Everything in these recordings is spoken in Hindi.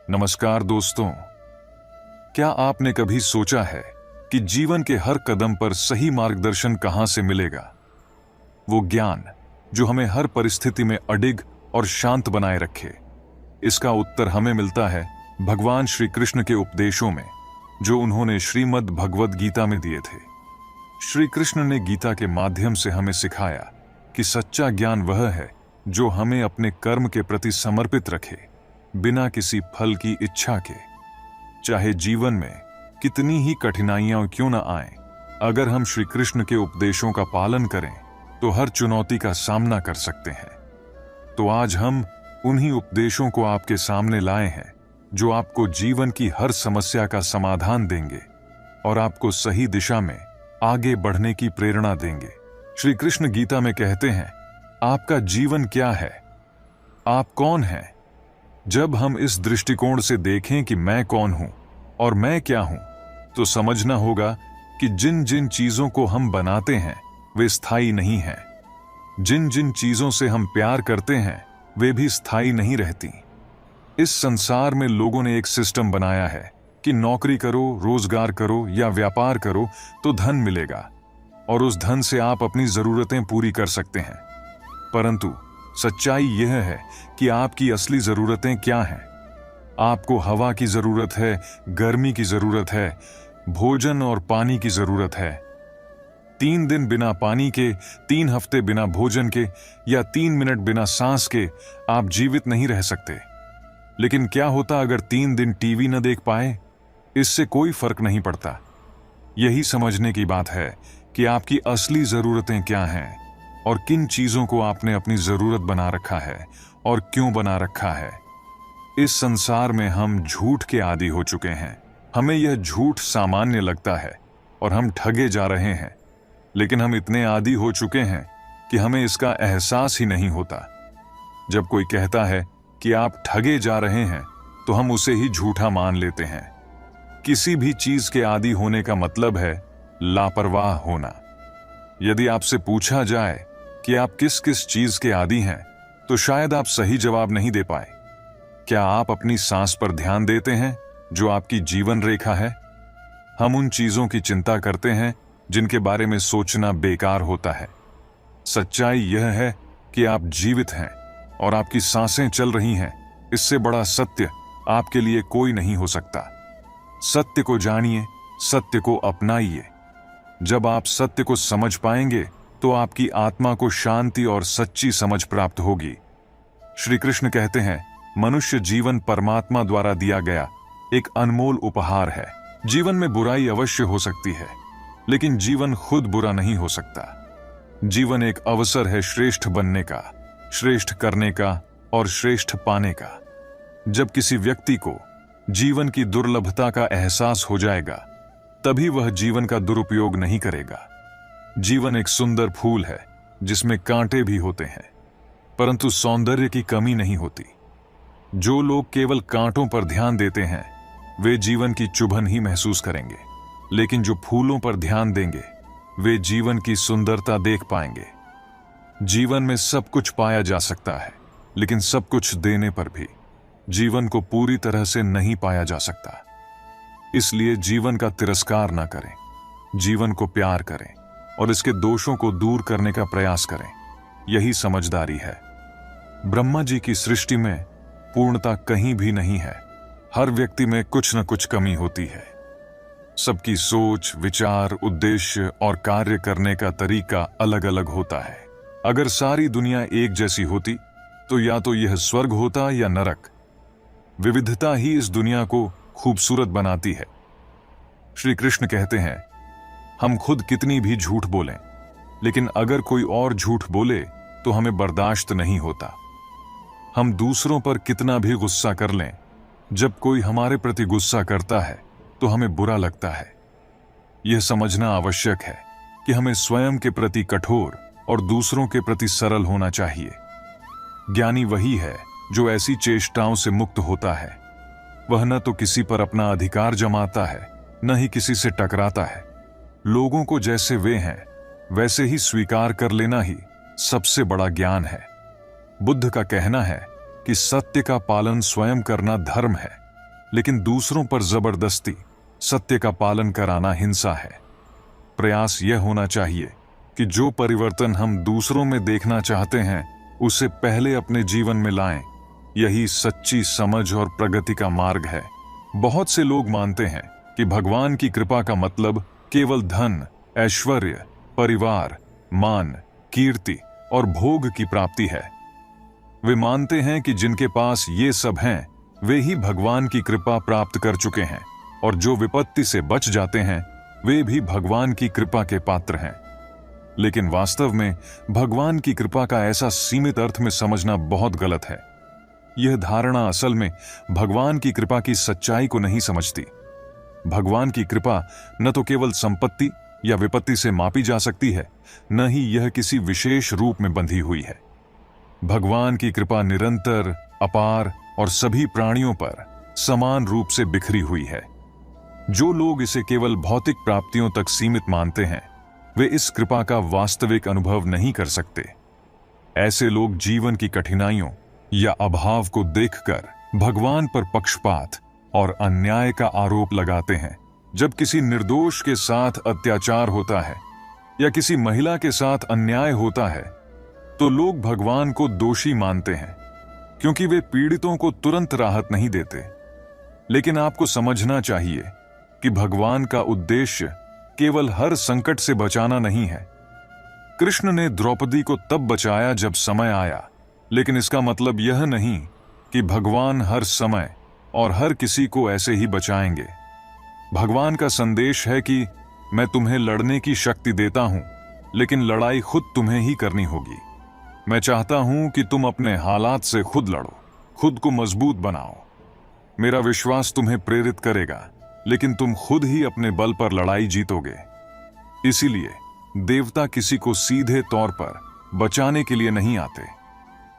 नमस्कार दोस्तों। क्या आपने कभी सोचा है कि जीवन के हर कदम पर सही मार्गदर्शन कहां से मिलेगा? वो ज्ञान जो हमें हर परिस्थिति में अडिग और शांत बनाए रखे। इसका उत्तर हमें मिलता है भगवान श्री कृष्ण के उपदेशों में, जो उन्होंने श्रीमद् भगवद गीता में दिए थे। श्री कृष्ण ने गीता के माध्यम से हमें सिखाया कि सच्चा ज्ञान वह है जो हमें अपने कर्म के प्रति समर्पित रखे, बिना किसी फल की इच्छा के। चाहे जीवन में कितनी ही कठिनाइयां क्यों न आए, अगर हम श्री कृष्ण के उपदेशों का पालन करें तो हर चुनौती का सामना कर सकते हैं। तो आज हम उन्हीं उपदेशों को आपके सामने लाए हैं जो आपको जीवन की हर समस्या का समाधान देंगे और आपको सही दिशा में आगे बढ़ने की प्रेरणा देंगे। श्री कृष्ण गीता में कहते हैं, आपका जीवन क्या है? आप कौन हैं? जब हम इस दृष्टिकोण से देखें कि मैं कौन हूं और मैं क्या हूं, तो समझना होगा कि जिन जिन चीजों को हम बनाते हैं वे स्थायी नहीं हैं। जिन जिन चीजों से हम प्यार करते हैं वे भी स्थायी नहीं रहती। इस संसार में लोगों ने एक सिस्टम बनाया है कि नौकरी करो, रोजगार करो या व्यापार करो तो धन मिलेगा और उस धन से आप अपनी जरूरतें पूरी कर सकते हैं। परंतु सच्चाई यह है कि आपकी असली जरूरतें क्या हैं? आपको हवा की जरूरत है, गर्मी की जरूरत है, भोजन और पानी की जरूरत है। 3 दिन बिना पानी के, 3 हफ्ते बिना भोजन के या 3 मिनट बिना सांस के आप जीवित नहीं रह सकते। लेकिन क्या होता अगर 3 दिन टीवी न देख पाए? इससे कोई फर्क नहीं पड़ता। यही समझने की बात है कि आपकी असली जरूरतें क्या हैं और किन चीजों को आपने अपनी जरूरत बना रखा है और क्यों बना रखा है। इस संसार में हम झूठ के आदी हो चुके हैं। हमें यह झूठ सामान्य लगता है और हम ठगे जा रहे हैं, लेकिन हम इतने आदी हो चुके हैं कि हमें इसका एहसास ही नहीं होता। जब कोई कहता है कि आप ठगे जा रहे हैं तो हम उसे ही झूठा मान लेते हैं। किसी भी चीज के आदी होने का मतलब है लापरवाह होना। यदि आपसे पूछा जाए कि आप किस किस चीज के आदी हैं, तो शायद आप सही जवाब नहीं दे पाए। क्या आप अपनी सांस पर ध्यान देते हैं जो आपकी जीवन रेखा है? हम उन चीजों की चिंता करते हैं जिनके बारे में सोचना बेकार होता है। सच्चाई यह है कि आप जीवित हैं और आपकी सांसें चल रही हैं। इससे बड़ा सत्य आपके लिए कोई नहीं हो सकता। सत्य को जानिए, सत्य को अपनाइए। जब आप सत्य को समझ पाएंगे तो आपकी आत्मा को शांति और सच्ची समझ प्राप्त होगी। श्री कृष्ण कहते हैं, मनुष्य जीवन परमात्मा द्वारा दिया गया एक अनमोल उपहार है। जीवन में बुराई अवश्य हो सकती है, लेकिन जीवन खुद बुरा नहीं हो सकता। जीवन एक अवसर है श्रेष्ठ बनने का, श्रेष्ठ करने का और श्रेष्ठ पाने का। जब किसी व्यक्ति को जीवन की दुर्लभता का एहसास हो जाएगा, तभी वह जीवन का दुरुपयोग नहीं करेगा। जीवन एक सुंदर फूल है जिसमें कांटे भी होते हैं, परंतु सौंदर्य की कमी नहीं होती। जो लोग केवल कांटों पर ध्यान देते हैं वे जीवन की चुभन ही महसूस करेंगे, लेकिन जो फूलों पर ध्यान देंगे वे जीवन की सुंदरता देख पाएंगे। जीवन में सब कुछ पाया जा सकता है, लेकिन सब कुछ देने पर भी जीवन को पूरी तरह से नहीं पाया जा सकता। इसलिए जीवन का तिरस्कार न करें, जीवन को प्यार करें और इसके दोषों को दूर करने का प्रयास करें। यही समझदारी है। ब्रह्मा जी की सृष्टि में पूर्णता कहीं भी नहीं है। हर व्यक्ति में कुछ न कुछ कमी होती है। सबकी सोच, विचार, उद्देश्य और कार्य करने का तरीका अलग अलग होता है। अगर सारी दुनिया एक जैसी होती तो या तो यह स्वर्ग होता या नरक। विविधता ही इस दुनिया को खूबसूरत बनाती है। श्री कृष्ण कहते हैं, हम खुद कितनी भी झूठ बोलें, लेकिन अगर कोई और झूठ बोले तो हमें बर्दाश्त नहीं होता। हम दूसरों पर कितना भी गुस्सा कर लें, जब कोई हमारे प्रति गुस्सा करता है तो हमें बुरा लगता है। यह समझना आवश्यक है कि हमें स्वयं के प्रति कठोर और दूसरों के प्रति सरल होना चाहिए। ज्ञानी वही है जो ऐसी चेष्टाओं से मुक्त होता है। वह न तो किसी पर अपना अधिकार जमाता है, न ही किसी से टकराता है। लोगों को जैसे वे हैं वैसे ही स्वीकार कर लेना ही सबसे बड़ा ज्ञान है। बुद्ध का कहना है कि सत्य का पालन स्वयं करना धर्म है लेकिन दूसरों पर जबरदस्ती सत्य का पालन कराना हिंसा है। प्रयास यह होना चाहिए कि जो परिवर्तन हम दूसरों में देखना चाहते हैं उसे पहले अपने जीवन में लाएं। यही सच्ची समझ और प्रगति का मार्ग है। बहुत से लोग मानते हैं कि भगवान की कृपा का मतलब केवल धन, ऐश्वर्य, परिवार, मान, कीर्ति और भोग की प्राप्ति है। वे मानते हैं कि जिनके पास ये सब हैं वे ही भगवान की कृपा प्राप्त कर चुके हैं, और जो विपत्ति से बच जाते हैं वे भी भगवान की कृपा के पात्र हैं। लेकिन वास्तव में भगवान की कृपा का ऐसा सीमित अर्थ में समझना बहुत गलत है। यह धारणा असल में भगवान की कृपा की सच्चाई को नहीं समझती। भगवान की कृपा न तो केवल संपत्ति या विपत्ति से मापी जा सकती है, न ही यह किसी विशेष रूप में बंधी हुई है। भगवान की कृपा निरंतर, अपार और सभी प्राणियों पर समान रूप से बिखरी हुई है। जो लोग इसे केवल भौतिक प्राप्तियों तक सीमित मानते हैं वे इस कृपा का वास्तविक अनुभव नहीं कर सकते। ऐसे लोग जीवन की कठिनाइयों या अभाव को देखकर भगवान पर पक्षपात और अन्याय का आरोप लगाते हैं। जब किसी निर्दोष के साथ अत्याचार होता है या किसी महिला के साथ अन्याय होता है तो लोग भगवान को दोषी मानते हैं, क्योंकि वे पीड़ितों को तुरंत राहत नहीं देते। लेकिन आपको समझना चाहिए कि भगवान का उद्देश्य केवल हर संकट से बचाना नहीं है। कृष्ण ने द्रौपदी को तब बचाया जब समय आया, लेकिन इसका मतलब यह नहीं कि भगवान हर समय और हर किसी को ऐसे ही बचाएंगे। भगवान का संदेश है कि मैं तुम्हें लड़ने की शक्ति देता हूं, लेकिन लड़ाई खुद तुम्हें ही करनी होगी। मैं चाहता हूं कि तुम अपने हालात से खुद लड़ो, खुद को मजबूत बनाओ। मेरा विश्वास तुम्हें प्रेरित करेगा, लेकिन तुम खुद ही अपने बल पर लड़ाई जीतोगे। इसीलिए देवता किसी को सीधे तौर पर बचाने के लिए नहीं आते।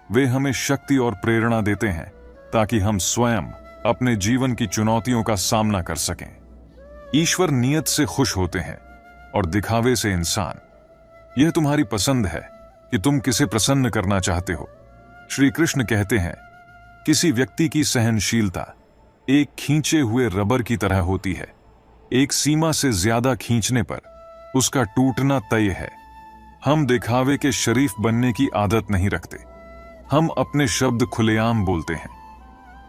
वे हमें शक्ति और प्रेरणा देते हैं ताकि हम स्वयं अपने जीवन की चुनौतियों का सामना कर सकें। ईश्वर नियत से खुश होते हैं और दिखावे से इंसान। यह तुम्हारी पसंद है कि तुम किसे प्रसन्न करना चाहते हो। श्री कृष्ण कहते हैं, किसी व्यक्ति की सहनशीलता एक खींचे हुए रबर की तरह होती है। एक सीमा से ज्यादा खींचने पर उसका टूटना तय है। हम दिखावे के शरीफ बनने की आदत नहीं रखते। हम अपने शब्द खुलेआम बोलते हैं।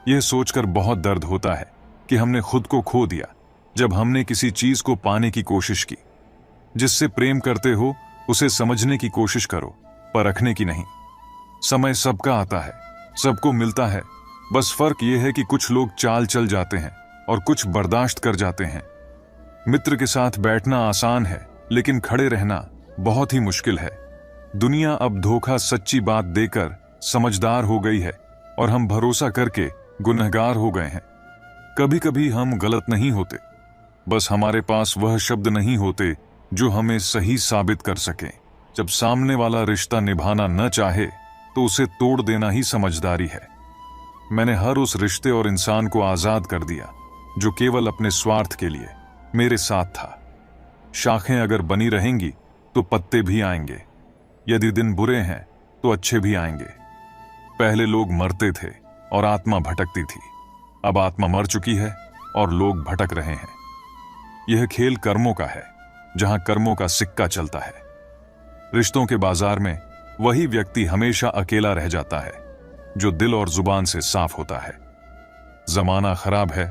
यह सोचकर बहुत दर्द होता है कि हमने खुद को खो दिया जब हमने किसी चीज को पाने की कोशिश की। जिससे प्रेम करते हो उसे समझने की कोशिश करो, परखने की नहीं। समय सबका आता है, सबको मिलता है। बस फर्क यह है कि कुछ लोग चाल चल जाते हैं और कुछ बर्दाश्त कर जाते हैं। मित्र के साथ बैठना आसान है, लेकिन खड़े रहना बहुत ही मुश्किल है। दुनिया अब धोखा सच्ची बात देकर समझदार हो गई है और हम भरोसा करके गुनहगार हो गए हैं। कभी कभी हम गलत नहीं होते, बस हमारे पास वह शब्द नहीं होते जो हमें सही साबित कर सके। जब सामने वाला रिश्ता निभाना न चाहे तो उसे तोड़ देना ही समझदारी है। मैंने हर उस रिश्ते और इंसान को आजाद कर दिया जो केवल अपने स्वार्थ के लिए मेरे साथ था। शाखें अगर बनी रहेंगी तो पत्ते भी आएंगे। यदि दिन बुरे हैं तो अच्छे भी आएंगे। पहले लोग मरते थे और आत्मा भटकती थी। अब आत्मा मर चुकी है और लोग भटक रहे हैं। यह खेल कर्मों का है, जहां कर्मों का सिक्का चलता है। रिश्तों के बाजार में वही व्यक्ति हमेशा अकेला रह जाता है जो दिल और जुबान से साफ होता है। जमाना खराब है,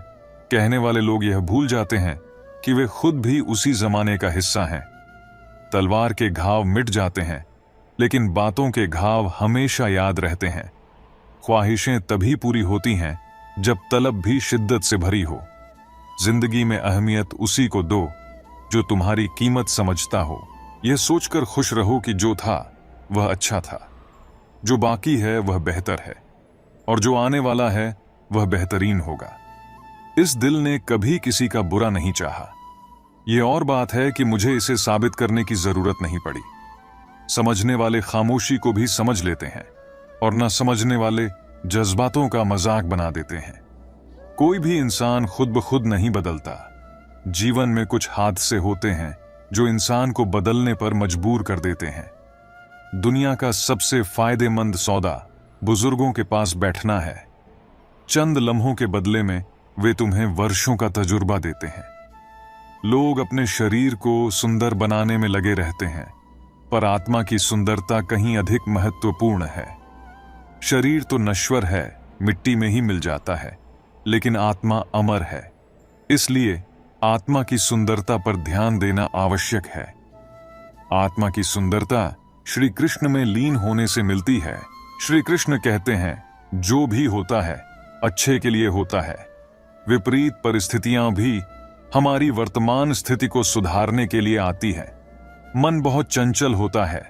कहने वाले लोग यह भूल जाते हैं कि वे खुद भी उसी जमाने का हिस्सा हैं। तलवार के घाव मिट जाते हैं, लेकिन बातों के घाव हमेशा याद रहते हैं। ख्वाहिशें तभी पूरी होती हैं जब तलब भी शिद्दत से भरी हो। जिंदगी में अहमियत उसी को दो जो तुम्हारी कीमत समझता हो। यह सोचकर खुश रहो कि जो था वह अच्छा था, जो बाकी है वह बेहतर है, और जो आने वाला है वह बेहतरीन होगा। इस दिल ने कभी किसी का बुरा नहीं चाहा। यह और बात है कि मुझे इसे साबित करने की जरूरत नहीं पड़ी। समझने वाले खामोशी को भी समझ लेते हैं और न समझने वाले जज्बातों का मजाक बना देते हैं। कोई भी इंसान खुद ब खुद नहीं बदलता। जीवन में कुछ हादसे होते हैं जो इंसान को बदलने पर मजबूर कर देते हैं। दुनिया का सबसे फायदेमंद सौदा बुजुर्गों के पास बैठना है। चंद लम्हों के बदले में वे तुम्हें वर्षों का तजुर्बा देते हैं। लोग अपने शरीर को सुंदर बनाने में लगे रहते हैं, पर आत्मा की सुंदरता कहीं अधिक महत्वपूर्ण है। शरीर तो नश्वर है, मिट्टी में ही मिल जाता है, लेकिन आत्मा अमर है। इसलिए आत्मा की सुंदरता पर ध्यान देना आवश्यक है। आत्मा की सुंदरता श्री कृष्ण में लीन होने से मिलती है। श्री कृष्ण कहते हैं, जो भी होता है अच्छे के लिए होता है। विपरीत परिस्थितियां भी हमारी वर्तमान स्थिति को सुधारने के लिए आती है। मन बहुत चंचल होता है,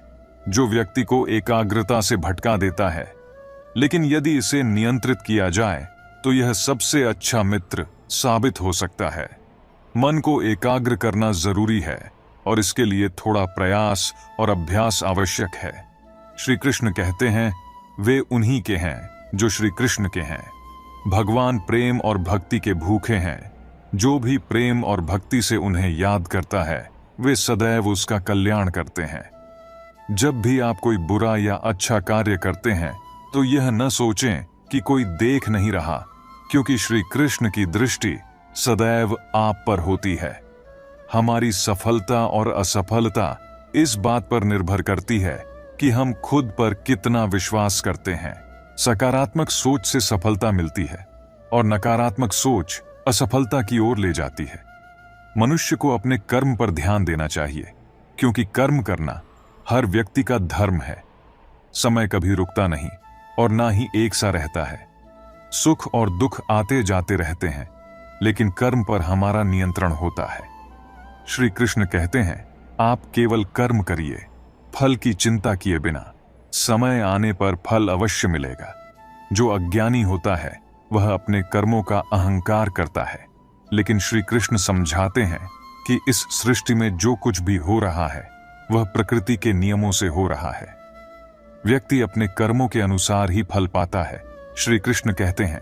जो व्यक्ति को एकाग्रता से भटका देता है, लेकिन यदि इसे नियंत्रित किया जाए तो यह सबसे अच्छा मित्र साबित हो सकता है। मन को एकाग्र करना जरूरी है और इसके लिए थोड़ा प्रयास और अभ्यास आवश्यक है। श्री कृष्ण कहते हैं, वे उन्हीं के हैं जो श्री कृष्ण के हैं। भगवान प्रेम और भक्ति के भूखे हैं। जो भी प्रेम और भक्ति से उन्हें याद करता है, वे सदैव उसका कल्याण करते हैं। जब भी आप कोई बुरा या अच्छा कार्य करते हैं तो यह न सोचें कि कोई देख नहीं रहा, क्योंकि श्री कृष्ण की दृष्टि सदैव आप पर होती है। हमारी सफलता और असफलता इस बात पर निर्भर करती है कि हम खुद पर कितना विश्वास करते हैं। सकारात्मक सोच से सफलता मिलती है और नकारात्मक सोच असफलता की ओर ले जाती है। मनुष्य को अपने कर्म पर ध्यान देना चाहिए, क्योंकि कर्म करना हर व्यक्ति का धर्म है। समय कभी रुकता नहीं और ना ही एक सा रहता है। सुख और दुख आते जाते रहते हैं, लेकिन कर्म पर हमारा नियंत्रण होता है। श्री कृष्ण कहते हैं, आप केवल कर्म करिए, फल की चिंता किए बिना। समय आने पर फल अवश्य मिलेगा। जो अज्ञानी होता है वह अपने कर्मों का अहंकार करता है, लेकिन श्री कृष्ण समझाते हैं कि इस सृष्टि में जो कुछ भी हो रहा है वह प्रकृति के नियमों से हो रहा है। व्यक्ति अपने कर्मों के अनुसार ही फल पाता है। श्री कृष्ण कहते हैं,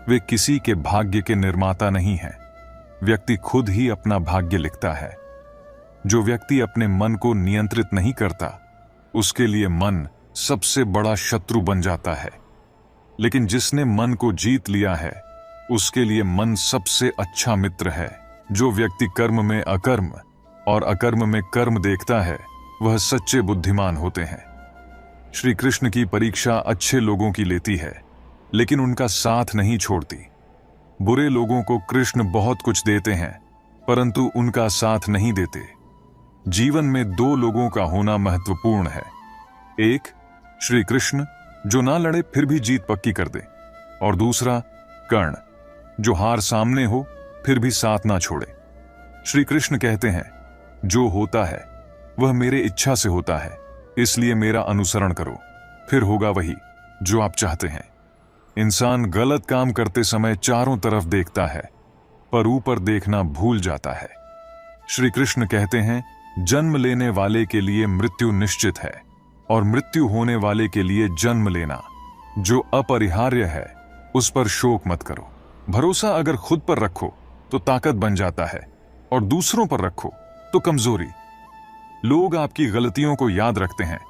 वे किसी के भाग्य के निर्माता नहीं हैं। व्यक्ति खुद ही अपना भाग्य लिखता है। जो व्यक्ति अपने मन को नियंत्रित नहीं करता, उसके लिए मन सबसे बड़ा शत्रु बन जाता है। लेकिन जिसने मन को जीत लिया है, उसके लिए मन सबसे अच्छा मित्र है। जो व्यक्ति कर्म में अकर्म और अकर्म में कर्म देखता है, वह सच्चे बुद्धिमान होते हैं। श्री कृष्ण की परीक्षा अच्छे लोगों की लेती है, लेकिन उनका साथ नहीं छोड़ती। बुरे लोगों को कृष्ण बहुत कुछ देते हैं, परंतु उनका साथ नहीं देते। जीवन में दो लोगों का होना महत्वपूर्ण है। एक श्री कृष्ण, जो ना लड़े फिर भी जीत पक्की कर दे, और दूसरा कर्ण, जो हार सामने हो फिर भी साथ ना छोड़े। श्री कृष्ण कहते हैं, जो होता है वह मेरे इच्छा से होता है, इसलिए मेरा अनुसरण करो, फिर होगा वही जो आप चाहते हैं। इंसान गलत काम करते समय चारों तरफ देखता है, पर ऊपर देखना भूल जाता है। श्री कृष्ण कहते हैं, जन्म लेने वाले के लिए मृत्यु निश्चित है और मृत्यु होने वाले के लिए जन्म लेना जो अपरिहार्य है, उस पर शोक मत करो। भरोसा अगर खुद पर रखो तो ताकत बन जाता है, और दूसरों पर रखो तो कमजोरी। लोग आपकी गलतियों को याद रखते हैं,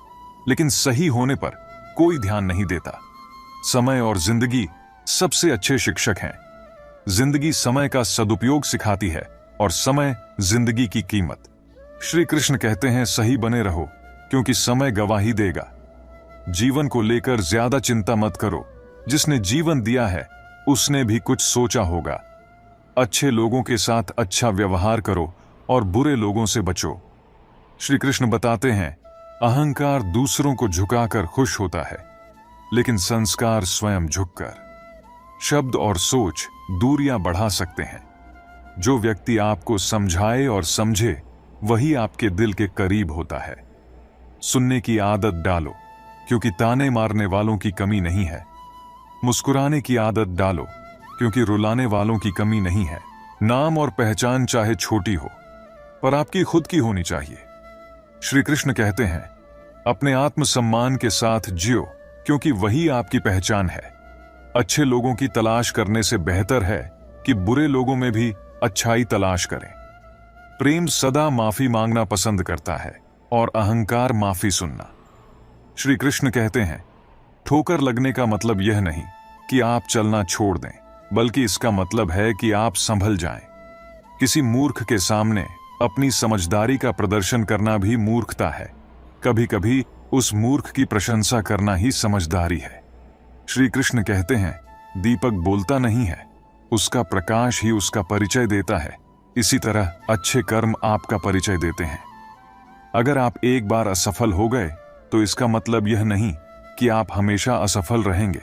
लेकिन सही होने पर कोई ध्यान नहीं देता। समय और जिंदगी सबसे अच्छे शिक्षक हैं। जिंदगी समय का सदुपयोग सिखाती है और समय जिंदगी की कीमत। श्री कृष्ण कहते हैं, सही बने रहो, क्योंकि समय गवाही देगा। जीवन को लेकर ज्यादा चिंता मत करो। जिसने जीवन दिया है उसने भी कुछ सोचा होगा। अच्छे लोगों के साथ अच्छा व्यवहार करो और बुरे लोगों से बचो। श्री कृष्ण बताते हैं, अहंकार दूसरों को झुकाकर खुश होता है, लेकिन संस्कार स्वयं झुककर। शब्द और सोच दूरियां बढ़ा सकते हैं। जो व्यक्ति आपको समझाए और समझे, वही आपके दिल के करीब होता है। सुनने की आदत डालो, क्योंकि ताने मारने वालों की कमी नहीं है। मुस्कुराने की आदत डालो, क्योंकि रुलाने वालों की कमी नहीं है। नाम और पहचान चाहे छोटी हो, पर आपकी खुद की होनी चाहिए। श्री कृष्ण कहते हैं, अपने आत्मसम्मान के साथ जियो, क्योंकि वही आपकी पहचान है। अच्छे लोगों की तलाश करने से बेहतर है कि बुरे लोगों में भी अच्छाई तलाश करें। प्रेम सदा माफी मांगना पसंद करता है और अहंकार माफी सुनना। श्री कृष्ण कहते हैं, ठोकर लगने का मतलब यह नहीं कि आप चलना छोड़ दें, बल्कि इसका मतलब है कि आप संभल जाएं। किसी मूर्ख के सामने अपनी समझदारी का प्रदर्शन करना भी मूर्खता है। कभी कभी उस मूर्ख की प्रशंसा करना ही समझदारी है। श्री कृष्ण कहते हैं, दीपक बोलता नहीं है, उसका प्रकाश ही उसका परिचय देता है। इसी तरह अच्छे कर्म आपका परिचय देते हैं। अगर आप एक बार असफल हो गए तो इसका मतलब यह नहीं कि आप हमेशा असफल रहेंगे।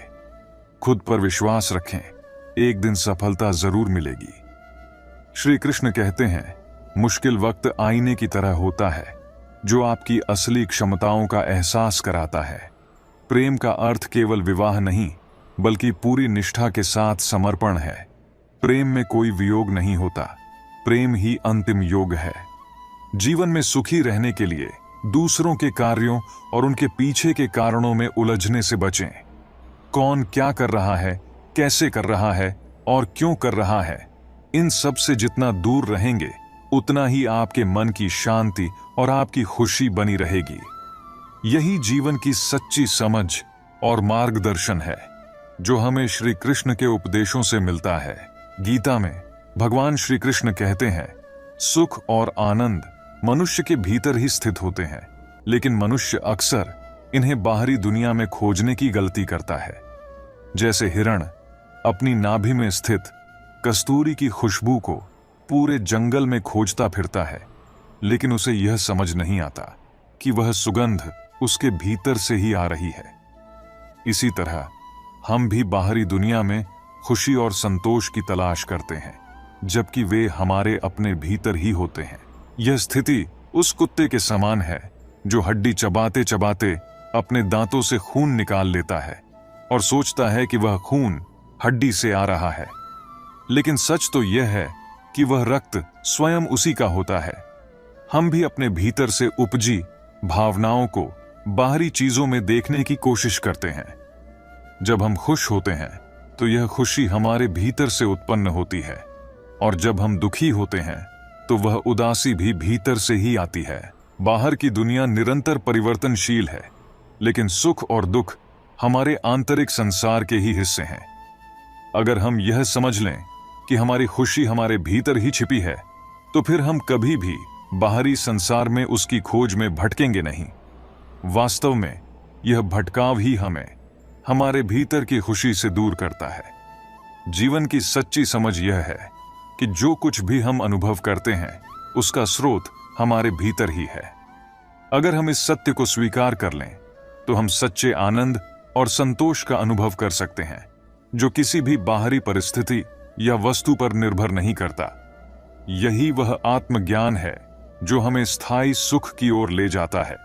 खुद पर विश्वास रखें, एक दिन सफलता जरूर मिलेगी। श्री कृष्ण कहते हैं, मुश्किल वक्त आईने की तरह होता है जो आपकी असली क्षमताओं का एहसास कराता है। प्रेम का अर्थ केवल विवाह नहीं, बल्कि पूरी निष्ठा के साथ समर्पण है। प्रेम में कोई वियोग नहीं होता, प्रेम ही अंतिम योग है। जीवन में सुखी रहने के लिए दूसरों के कार्यों और उनके पीछे के कारणों में उलझने से बचें। कौन क्या कर रहा है, कैसे कर रहा है और क्यों कर रहा है, इन सब से जितना दूर रहेंगे उतना ही आपके मन की शांति और आपकी खुशी बनी रहेगी। यही जीवन की सच्ची समझ और मार्गदर्शन है जो हमें श्री कृष्ण के उपदेशों से मिलता है। गीता में भगवान श्री कृष्ण कहते हैं, सुख और आनंद मनुष्य के भीतर ही स्थित होते हैं, लेकिन मनुष्य अक्सर इन्हें बाहरी दुनिया में खोजने की गलती करता है। जैसे हिरण अपनी नाभि में स्थित कस्तूरी की खुशबू को पूरे जंगल में खोजता फिरता है, लेकिन उसे यह समझ नहीं आता कि वह सुगंध उसके भीतर से ही आ रही है। इसी तरह हम भी बाहरी दुनिया में खुशी और संतोष की तलाश करते हैं, जबकि वे हमारे अपने भीतर ही होते हैं। यह स्थिति उस कुत्ते के समान है जो हड्डी चबाते चबाते अपने दांतों से खून निकाल लेता है और सोचता है कि वह खून हड्डी से आ रहा है, लेकिन सच तो यह है कि वह रक्त स्वयं उसी का होता है। हम भी अपने भीतर से उपजी भावनाओं को बाहरी चीजों में देखने की कोशिश करते हैं। जब हम खुश होते हैं तो यह खुशी हमारे भीतर से उत्पन्न होती है, और जब हम दुखी होते हैं तो वह उदासी भी भीतर से ही आती है। बाहर की दुनिया निरंतर परिवर्तनशील है, लेकिन सुख और दुख हमारे आंतरिक संसार के ही हिस्से हैं। अगर हम यह समझ लें कि हमारी खुशी हमारे भीतर ही छिपी है, तो फिर हम कभी भी बाहरी संसार में उसकी खोज में भटकेंगे नहीं। वास्तव में यह भटकाव ही हमें हमारे भीतर की खुशी से दूर करता है। जीवन की सच्ची समझ यह है कि जो कुछ भी हम अनुभव करते हैं उसका स्रोत हमारे भीतर ही है। अगर हम इस सत्य को स्वीकार कर लें तो हम सच्चे आनंद और संतोष का अनुभव कर सकते हैं, जो किसी भी बाहरी परिस्थिति या वस्तु पर निर्भर नहीं करता। यही वह आत्मज्ञान है जो हमें स्थायी सुख की ओर ले जाता है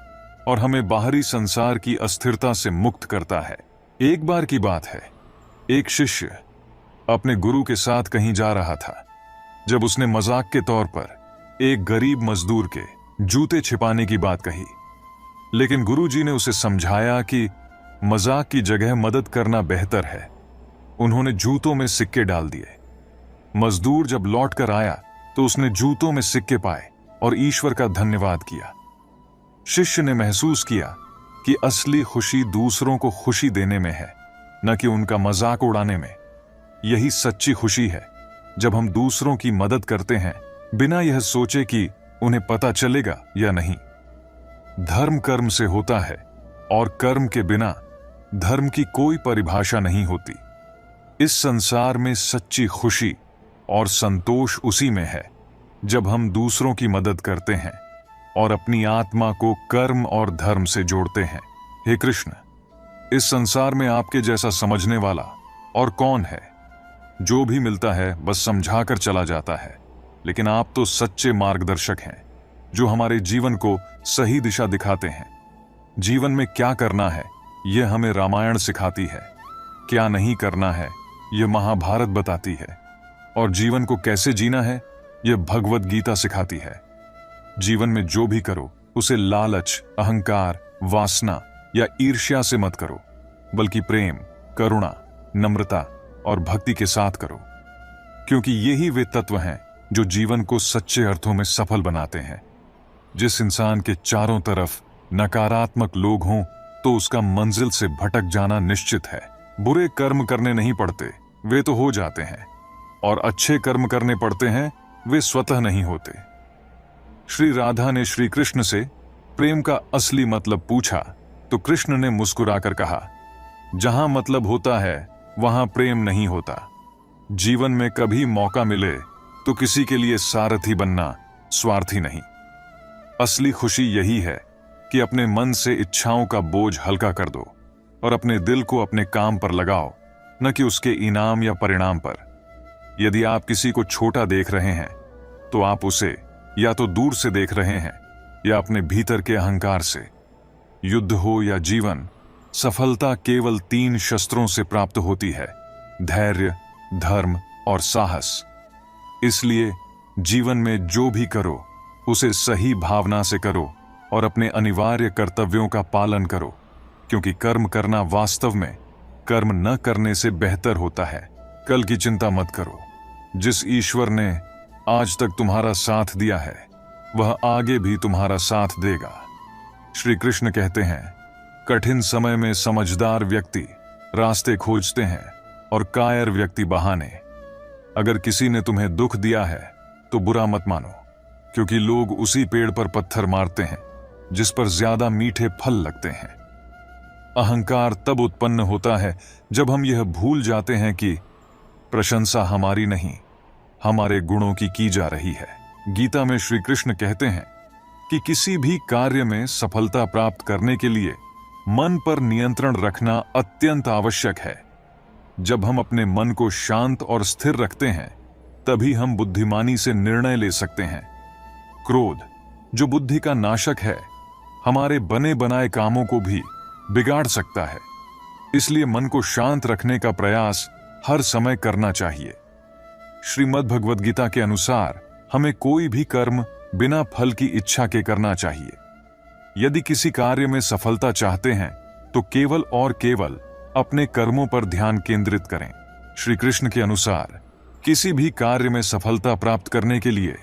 और हमें बाहरी संसार की अस्थिरता से मुक्त करता है। एक बार की बात है, एक शिष्य अपने गुरु के साथ कहीं जा रहा था, जब उसने मजाक के तौर पर एक गरीब मजदूर के जूते छिपाने की बात कही। लेकिन गुरुजी ने उसे समझाया कि मजाक की जगह मदद करना बेहतर है। उन्होंने जूतों में सिक्के डाल दिए। मजदूर जब लौट कर आया तो उसने जूतों में सिक्के पाए और ईश्वर का धन्यवाद किया। शिष्य ने महसूस किया कि असली खुशी दूसरों को खुशी देने में है, न कि उनका मजाक उड़ाने में। यही सच्ची खुशी है जब हम दूसरों की मदद करते हैं बिना यह सोचे कि उन्हें पता चलेगा या नहीं। धर्म कर्म से होता है और कर्म के बिना धर्म की कोई परिभाषा नहीं होती। इस संसार में सच्ची खुशी और संतोष उसी में है जब हम दूसरों की मदद करते हैं और अपनी आत्मा को कर्म और धर्म से जोड़ते हैं। हे कृष्ण, इस संसार में आपके जैसा समझने वाला और कौन है? जो भी मिलता है बस समझाकर चला जाता है, लेकिन आप तो सच्चे मार्गदर्शक हैं जो हमारे जीवन को सही दिशा दिखाते हैं। जीवन में क्या करना है यह हमें रामायण सिखाती है, क्या नहीं करना है यह महाभारत बताती है, और जीवन को कैसे जीना है यह भगवद गीता सिखाती है। जीवन में जो भी करो उसे लालच, अहंकार, वासना या ईर्ष्या से मत करो, बल्कि प्रेम, करुणा, नम्रता और भक्ति के साथ करो, क्योंकि यही वे तत्व हैं जो जीवन को सच्चे अर्थों में सफल बनाते हैं। जिस इंसान के चारों तरफ नकारात्मक लोग हों तो उसका मंजिल से भटक जाना निश्चित है। बुरे कर्म करने नहीं पड़ते, वे तो हो जाते हैं, और अच्छे कर्म करने पड़ते हैं, वे स्वतः नहीं होते। श्री राधा ने श्री कृष्ण से प्रेम का असली मतलब पूछा तो कृष्ण ने मुस्कुराकर कहा, जहां मतलब होता है वहां प्रेम नहीं होता। जीवन में कभी मौका मिले तो किसी के लिए सारथी बनना स्वार्थी नहीं। असली खुशी यही है कि अपने मन से इच्छाओं का बोझ हल्का कर दो और अपने दिल को अपने काम पर लगाओ, न कि उसके इनाम या परिणाम पर। यदि आप किसी को छोटा देख रहे हैं तो आप उसे या तो दूर से देख रहे हैं या अपने भीतर के अहंकार से। युद्ध हो या जीवन, सफलता केवल 3 शस्त्रों से प्राप्त होती है: धैर्य, धर्म और साहस। इसलिए जीवन में जो भी करो उसे सही भावना से करो और अपने अनिवार्य कर्तव्यों का पालन करो, क्योंकि कर्म करना वास्तव में कर्म न करने से बेहतर होता है। कल की चिंता मत करो। जिस ईश्वर ने आज तक तुम्हारा साथ दिया है वह आगे भी तुम्हारा साथ देगा। श्री कृष्ण कहते हैं, कठिन समय में समझदार व्यक्ति रास्ते खोजते हैं और कायर व्यक्ति बहाने। अगर किसी ने तुम्हें दुख दिया है तो बुरा मत मानो, क्योंकि लोग उसी पेड़ पर पत्थर मारते हैं जिस पर ज्यादा मीठे फल लगते हैं। अहंकार तब उत्पन्न होता है जब हम यह भूल जाते हैं कि प्रशंसा हमारी नहीं, हमारे गुणों की जा रही है। गीता में श्री कृष्ण कहते हैं कि किसी भी कार्य में सफलता प्राप्त करने के लिए मन पर नियंत्रण रखना अत्यंत आवश्यक है। जब हम अपने मन को शांत और स्थिर रखते हैं तभी हम बुद्धिमानी से निर्णय ले सकते हैं। क्रोध, जो बुद्धि का नाशक है, हमारे बने बनाए कामों को भी बिगाड़ सकता है। इसलिए मन को शांत रखने का प्रयास हर समय करना चाहिए। श्रीमद् भगवद गीता के अनुसार हमें कोई भी कर्म बिना फल की इच्छा के करना चाहिए। यदि किसी कार्य में सफलता चाहते हैं तो केवल और केवल अपने कर्मों पर ध्यान केंद्रित करें। श्री कृष्ण के अनुसार किसी भी कार्य में सफलता प्राप्त करने के लिए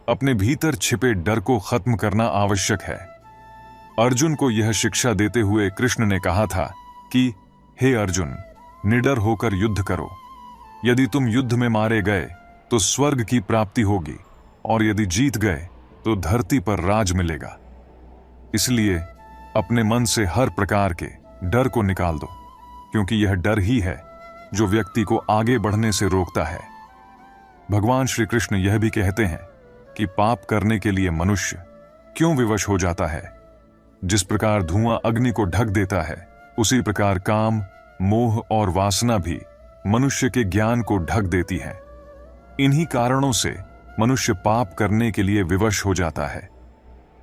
अपने भीतर छिपे डर को खत्म करना आवश्यक है। अर्जुन को यह शिक्षा देते हुए कृष्ण ने कहा था कि हे अर्जुन, निडर होकर युद्ध करो। यदि तुम युद्ध में मारे गए तो स्वर्ग की प्राप्ति होगी, और यदि जीत गए तो धरती पर राज मिलेगा। इसलिए अपने मन से हर प्रकार के डर को निकाल दो, क्योंकि यह डर ही है जो व्यक्ति को आगे बढ़ने से रोकता है। भगवान श्री कृष्ण यह भी कहते हैं कि पाप करने के लिए मनुष्य क्यों विवश हो जाता है। जिस प्रकार धुआं अग्नि को ढक देता है, उसी प्रकार काम, मोह और वासना भी मनुष्य के ज्ञान को ढक देती है। इन्हीं कारणों से मनुष्य पाप करने के लिए विवश हो जाता है।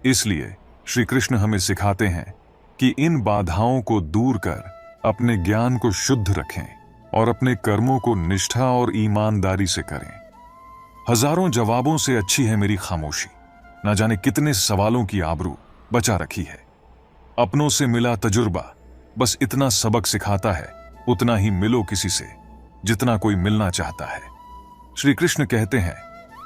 इसलिए श्री कृष्ण हमें सिखाते हैं कि इन बाधाओं को दूर कर अपने ज्ञान को शुद्ध रखें और अपने कर्मों को निष्ठा और ईमानदारी से करें। हजारों जवाबों से अच्छी है मेरी खामोशी। न जाने कितने सवालों की आबरू बचा रखी है। अपनों से मिला तजुर्बा बस इतना सबक सिखाता है, उतना ही मिलो किसी से जितना कोई मिलना चाहता है। श्री कृष्ण कहते हैं,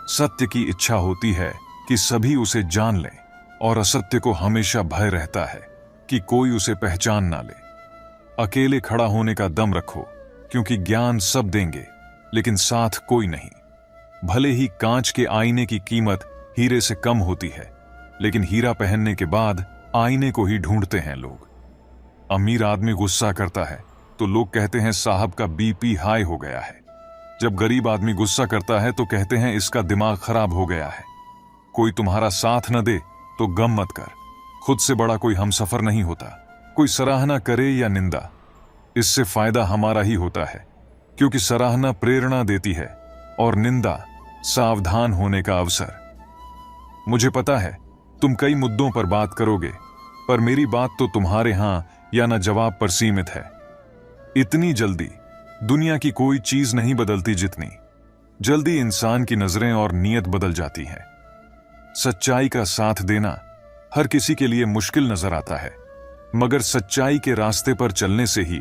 सत्य की इच्छा होती है कि सभी उसे जान लें, और असत्य को हमेशा भय रहता है कि कोई उसे पहचान ना ले। अकेले खड़ा होने का दम रखो, क्योंकि ज्ञान सब देंगे लेकिन साथ कोई नहीं। भले ही कांच के आईने की कीमत हीरे से कम होती है, लेकिन हीरा पहनने के बाद आईने को ही ढूंढते हैं लोग। अमीर आदमी गुस्सा करता है तो लोग कहते हैं साहब का बीपी हाई हो गया है। जब गरीब आदमी गुस्सा करता है तो कहते हैं इसका दिमाग खराब हो गया है। कोई तुम्हारा साथ न दे तो गम मत कर, खुद से बड़ा कोई हमसफर नहीं होता। कोई सराहना करे या निंदा, इससे फायदा हमारा ही होता है, क्योंकि सराहना प्रेरणा देती है और निंदा सावधान होने का अवसर। मुझे पता है तुम कई मुद्दों पर बात करोगे, पर मेरी बात तो तुम्हारे हां या न जवाब पर सीमित है। इतनी जल्दी दुनिया की कोई चीज नहीं बदलती जितनी जल्दी इंसान की नजरें और नीयत बदल जाती है। सच्चाई का साथ देना हर किसी के लिए मुश्किल नजर आता है, मगर सच्चाई के रास्ते पर चलने से ही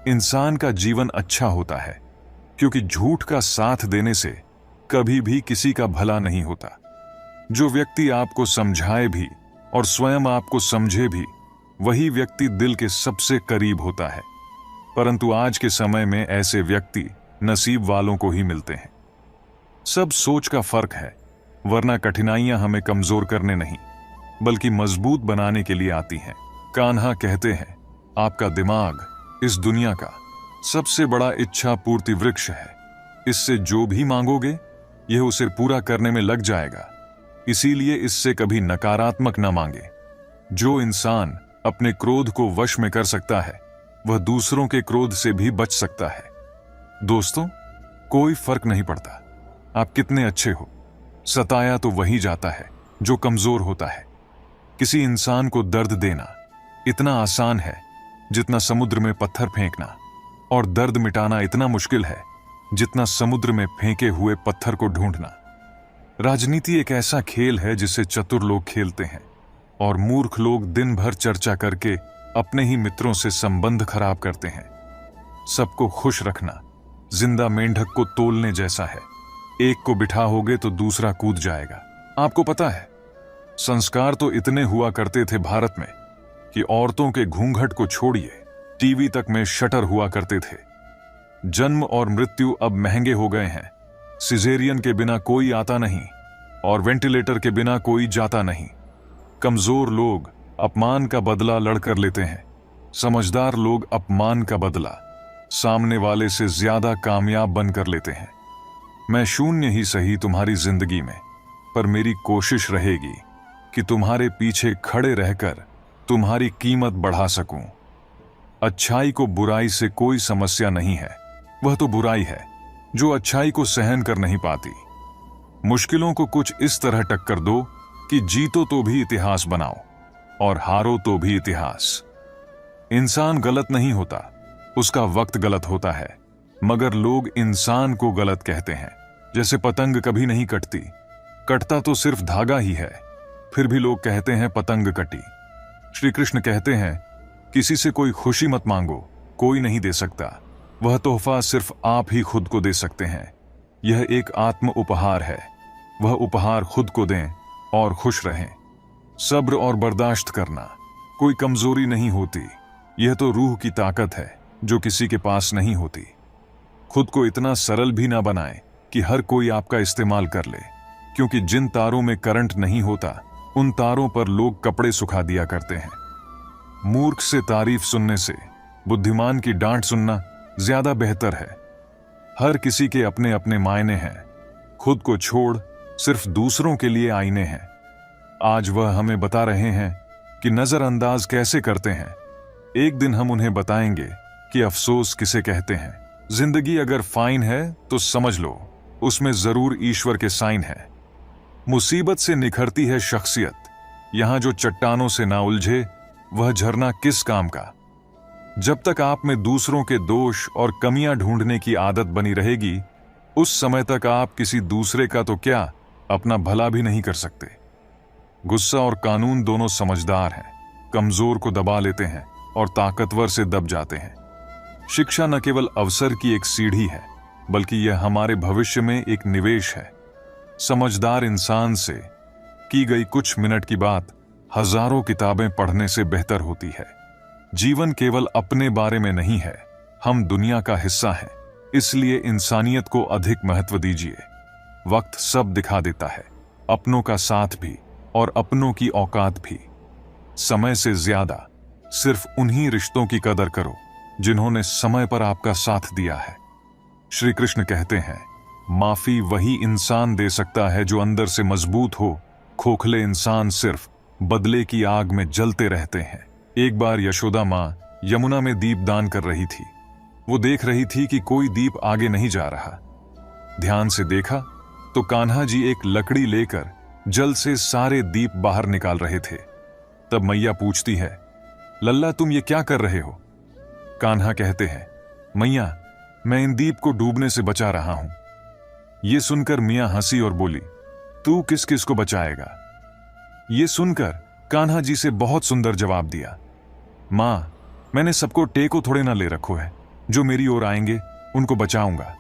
इंसान का जीवन अच्छा होता है, क्योंकि झूठ का साथ देने से कभी भी किसी का भला नहीं होता। जो व्यक्ति आपको समझाए भी और स्वयं आपको समझे भी, वही व्यक्ति दिल के सबसे करीब होता है। परंतु आज के समय में ऐसे व्यक्ति नसीब वालों को ही मिलते हैं। सब सोच का फर्क है, वरना कठिनाइयां हमें कमजोर करने नहीं बल्कि मजबूत बनाने के लिए आती हैं। कान्हा कहते हैं, आपका दिमाग इस दुनिया का सबसे बड़ा इच्छा पूर्ति वृक्ष है। इससे जो भी मांगोगे यह उसे पूरा करने में लग जाएगा। इसीलिए इससे कभी नकारात्मक न मांगे। जो इंसान अपने क्रोध को वश में कर सकता है वह दूसरों के क्रोध से भी बच सकता है। दोस्तों, कोई फर्क नहीं पड़ता आप कितने अच्छे हो, सताया तो वही जाता है जो कमजोर होता है। किसी इंसान को दर्द देना इतना आसान है जितना समुद्र में पत्थर फेंकना, और दर्द मिटाना इतना मुश्किल है जितना समुद्र में फेंके हुए पत्थर को ढूंढना। राजनीति एक ऐसा खेल है जिसे चतुर लोग खेलते हैं और मूर्ख लोग दिन भर चर्चा करके अपने ही मित्रों से संबंध खराब करते हैं। सबको खुश रखना जिंदा मेंढक को तोलने जैसा है। एक को बिठाओगे तो दूसरा कूद जाएगा। आपको पता है, संस्कार तो इतने हुआ करते थे भारत में कि औरतों के घूंघट को छोड़िए टीवी तक में शटर हुआ करते थे। जन्म और मृत्यु अब महंगे हो गए हैं। सिजेरियन के बिना कोई आता नहीं और वेंटिलेटर के बिना कोई जाता नहीं। कमजोर लोग अपमान का बदला लड़कर लेते हैं, समझदार लोग अपमान का बदला सामने वाले से ज्यादा कामयाब बनकर लेते हैं। मैं शून्य ही सही तुम्हारी जिंदगी में, पर मेरी कोशिश रहेगी कि तुम्हारे पीछे खड़े रहकर तुम्हारी कीमत बढ़ा सकूं। अच्छाई को बुराई से कोई समस्या नहीं है, वह तो बुराई है जो अच्छाई को सहन कर नहीं पाती। मुश्किलों को कुछ इस तरह टक्कर दो कि जीतो तो भी इतिहास बनाओ और हारो तो भी इतिहास। इंसान गलत नहीं होता, उसका वक्त गलत होता है, मगर लोग इंसान को गलत कहते हैं। जैसे पतंग कभी नहीं कटती, कटता तो सिर्फ धागा ही है, फिर भी लोग कहते हैं पतंग कटी। श्री कृष्ण कहते हैं, किसी से कोई खुशी मत मांगो, कोई नहीं दे सकता। वह तोहफा सिर्फ आप ही खुद को दे सकते हैं। यह एक आत्म उपहार है, वह उपहार खुद को दें और खुश रहें। सब्र और बर्दाश्त करना कोई कमजोरी नहीं होती, यह तो रूह की ताकत है जो किसी के पास नहीं होती। खुद को इतना सरल भी ना बनाएं कि हर कोई आपका इस्तेमाल कर ले, क्योंकि जिन तारों में करंट नहीं होता उन तारों पर लोग कपड़े सुखा दिया करते हैं। मूर्ख से तारीफ सुनने से बुद्धिमान की डांट सुनना ज्यादा बेहतर है। हर किसी के अपने अपने मायने हैं। खुद को छोड़ सिर्फ दूसरों के लिए आईने हैं। आज वह हमें बता रहे हैं कि नजरअंदाज कैसे करते हैं। एक दिन हम उन्हें बताएंगे कि अफसोस किसे कहते हैं। जिंदगी अगर फाइन है तो समझ लो उसमें जरूर ईश्वर के साइन है। मुसीबत से निखरती है शख्सियत। यहां जो चट्टानों से ना उलझे वह झरना किस काम का। जब तक आप में दूसरों के दोष और कमियां ढूंढने की आदत बनी रहेगी, उस समय तक आप किसी दूसरे का तो क्या अपना भला भी नहीं कर सकते। गुस्सा और कानून दोनों समझदार हैं, कमजोर को दबा लेते हैं और ताकतवर से दब जाते हैं। शिक्षा न केवल अवसर की एक सीढ़ी है, बल्कि यह हमारे भविष्य में एक निवेश है। समझदार इंसान से की गई कुछ मिनट की बात हजारों किताबें पढ़ने से बेहतर होती है। जीवन केवल अपने बारे में नहीं है, हम दुनिया का हिस्सा हैं। इसलिए इंसानियत को अधिक महत्व दीजिए। वक्त सब दिखा देता है, अपनों का साथ भी और अपनों की औकात भी। समय से ज्यादा सिर्फ उन्हीं रिश्तों की कदर करो जिन्होंने समय पर आपका साथ दिया है। श्री कृष्ण कहते हैं, माफी वही इंसान दे सकता है जो अंदर से मजबूत हो। खोखले इंसान सिर्फ बदले की आग में जलते रहते हैं। एक बार यशोदा मां यमुना में दीप दान कर रही थी। वो देख रही थी कि कोई दीप आगे नहीं जा रहा। ध्यान से देखा तो कान्हा जी एक लकड़ी लेकर जल से सारे दीप बाहर निकाल रहे थे। तब मैया पूछती है, लल्ला तुम ये क्या कर रहे हो? कान्हा कहते हैं, मैया मैं इन दीप को डूबने से बचा रहा हूं। ये सुनकर मियां हंसी और बोली, तू किस किस को बचाएगा? ये सुनकर कान्हा जी से बहुत सुंदर जवाब दिया, मां मैंने सबको टेको थोड़े ना ले रखो है, जो मेरी ओर आएंगे उनको बचाऊंगा।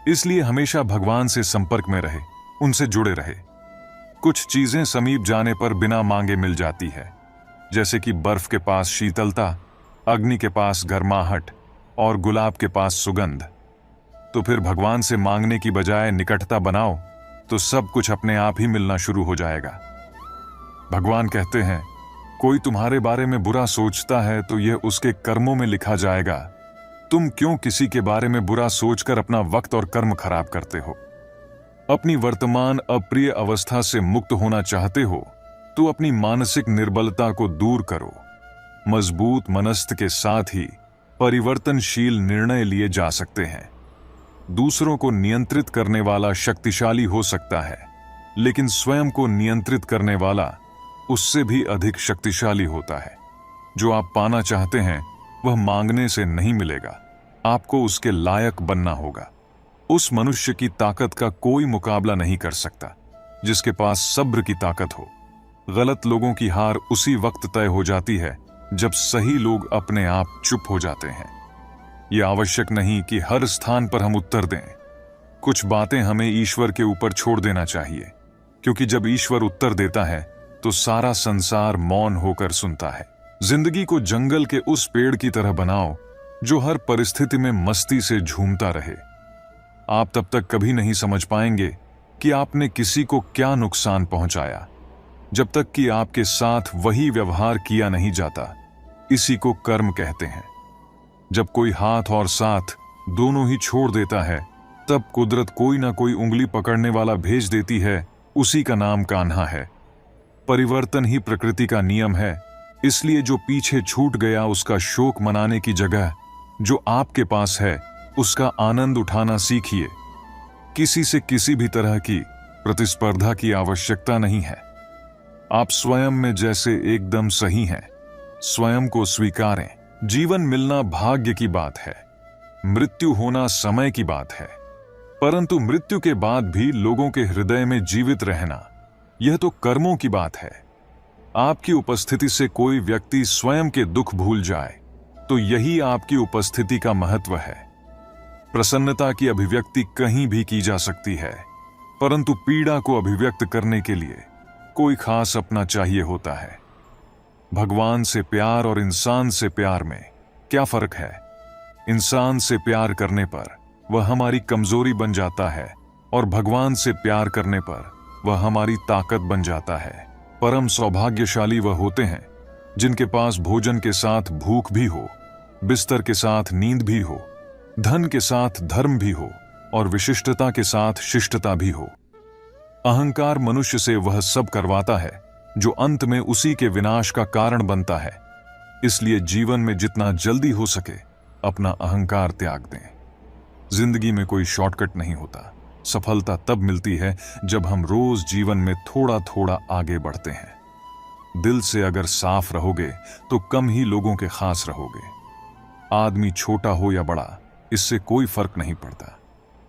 इसलिए हमेशा भगवान से संपर्क में रहे, उनसे जुड़े रहे। कुछ चीजें समीप जाने पर बिना मांगे मिल जाती है, जैसे कि बर्फ के पास शीतलता, अग्नि के पास गर्माहट और गुलाब के पास सुगंध। तो फिर भगवान से मांगने की बजाय निकटता बनाओ तो सब कुछ अपने आप ही मिलना शुरू हो जाएगा। भगवान कहते हैं, कोई तुम्हारे बारे में बुरा सोचता है तो यह उसके कर्मों में लिखा जाएगा। तुम क्यों किसी के बारे में बुरा सोचकर अपना वक्त और कर्म खराब करते हो? अपनी वर्तमान अप्रिय अवस्था से मुक्त होना चाहते हो तो अपनी मानसिक निर्बलता को दूर करो। मजबूत मनस्त के साथ ही परिवर्तनशील निर्णय लिए जा सकते हैं। दूसरों को नियंत्रित करने वाला शक्तिशाली हो सकता है, लेकिन स्वयं को नियंत्रित करने वाला उससे भी अधिक शक्तिशाली होता है। जो आप पाना चाहते हैं वह मांगने से नहीं मिलेगा, आपको उसके लायक बनना होगा। उस मनुष्य की ताकत का कोई मुकाबला नहीं कर सकता जिसके पास सब्र की ताकत हो। गलत लोगों की हार उसी वक्त तय हो जाती है जब सही लोग अपने आप चुप हो जाते हैं। यह आवश्यक नहीं कि हर स्थान पर हम उत्तर दें। कुछ बातें हमें ईश्वर के ऊपर छोड़ देना चाहिए, क्योंकि जब ईश्वर उत्तर देता है तो सारा संसार मौन होकर सुनता है। जिंदगी को जंगल के उस पेड़ की तरह बनाओ जो हर परिस्थिति में मस्ती से झूमता रहे। आप तब तक कभी नहीं समझ पाएंगे कि आपने किसी को क्या नुकसान पहुंचाया, जब तक कि आपके साथ वही व्यवहार किया नहीं जाता। इसी को कर्म कहते हैं। जब कोई हाथ और साथ दोनों ही छोड़ देता है, तब कुदरत कोई ना कोई उंगली पकड़ने वाला भेज देती है। उसी का नाम कान्हा है। परिवर्तन ही प्रकृति का नियम है। इसलिए जो पीछे छूट गया उसका शोक मनाने की जगह जो आपके पास है उसका आनंद उठाना सीखिए। किसी से किसी भी तरह की प्रतिस्पर्धा की आवश्यकता नहीं है। आप स्वयं में जैसे एकदम सही हैं। स्वयं को स्वीकारें। जीवन मिलना भाग्य की बात है, मृत्यु होना समय की बात है, परंतु मृत्यु के बाद भी लोगों के हृदय में जीवित रहना, यह तो कर्मों की बात है। आपकी उपस्थिति से कोई व्यक्ति स्वयं के दुख भूल जाए तो यही आपकी उपस्थिति का महत्व है। प्रसन्नता की अभिव्यक्ति कहीं भी की जा सकती है, परंतु पीड़ा को अभिव्यक्त करने के लिए कोई खास अपना चाहिए होता है। भगवान से प्यार और इंसान से प्यार में क्या फर्क है? इंसान से प्यार करने पर वह हमारी कमजोरी बन जाता है और भगवान से प्यार करने पर वह हमारी ताकत बन जाता है। परम सौभाग्यशाली वह होते हैं जिनके पास भोजन के साथ भूख भी हो, बिस्तर के साथ नींद भी हो, धन के साथ धर्म भी हो और विशिष्टता के साथ शिष्टता भी हो। अहंकार मनुष्य से वह सब करवाता है जो अंत में उसी के विनाश का कारण बनता है। इसलिए जीवन में जितना जल्दी हो सके अपना अहंकार त्याग दें। जिंदगी में कोई शॉर्टकट नहीं होता। सफलता तब मिलती है जब हम रोज जीवन में थोड़ा थोड़ा आगे बढ़ते हैं। दिल से अगर साफ रहोगे तो कम ही लोगों के खास रहोगे। आदमी छोटा हो या बड़ा इससे कोई फर्क नहीं पड़ता,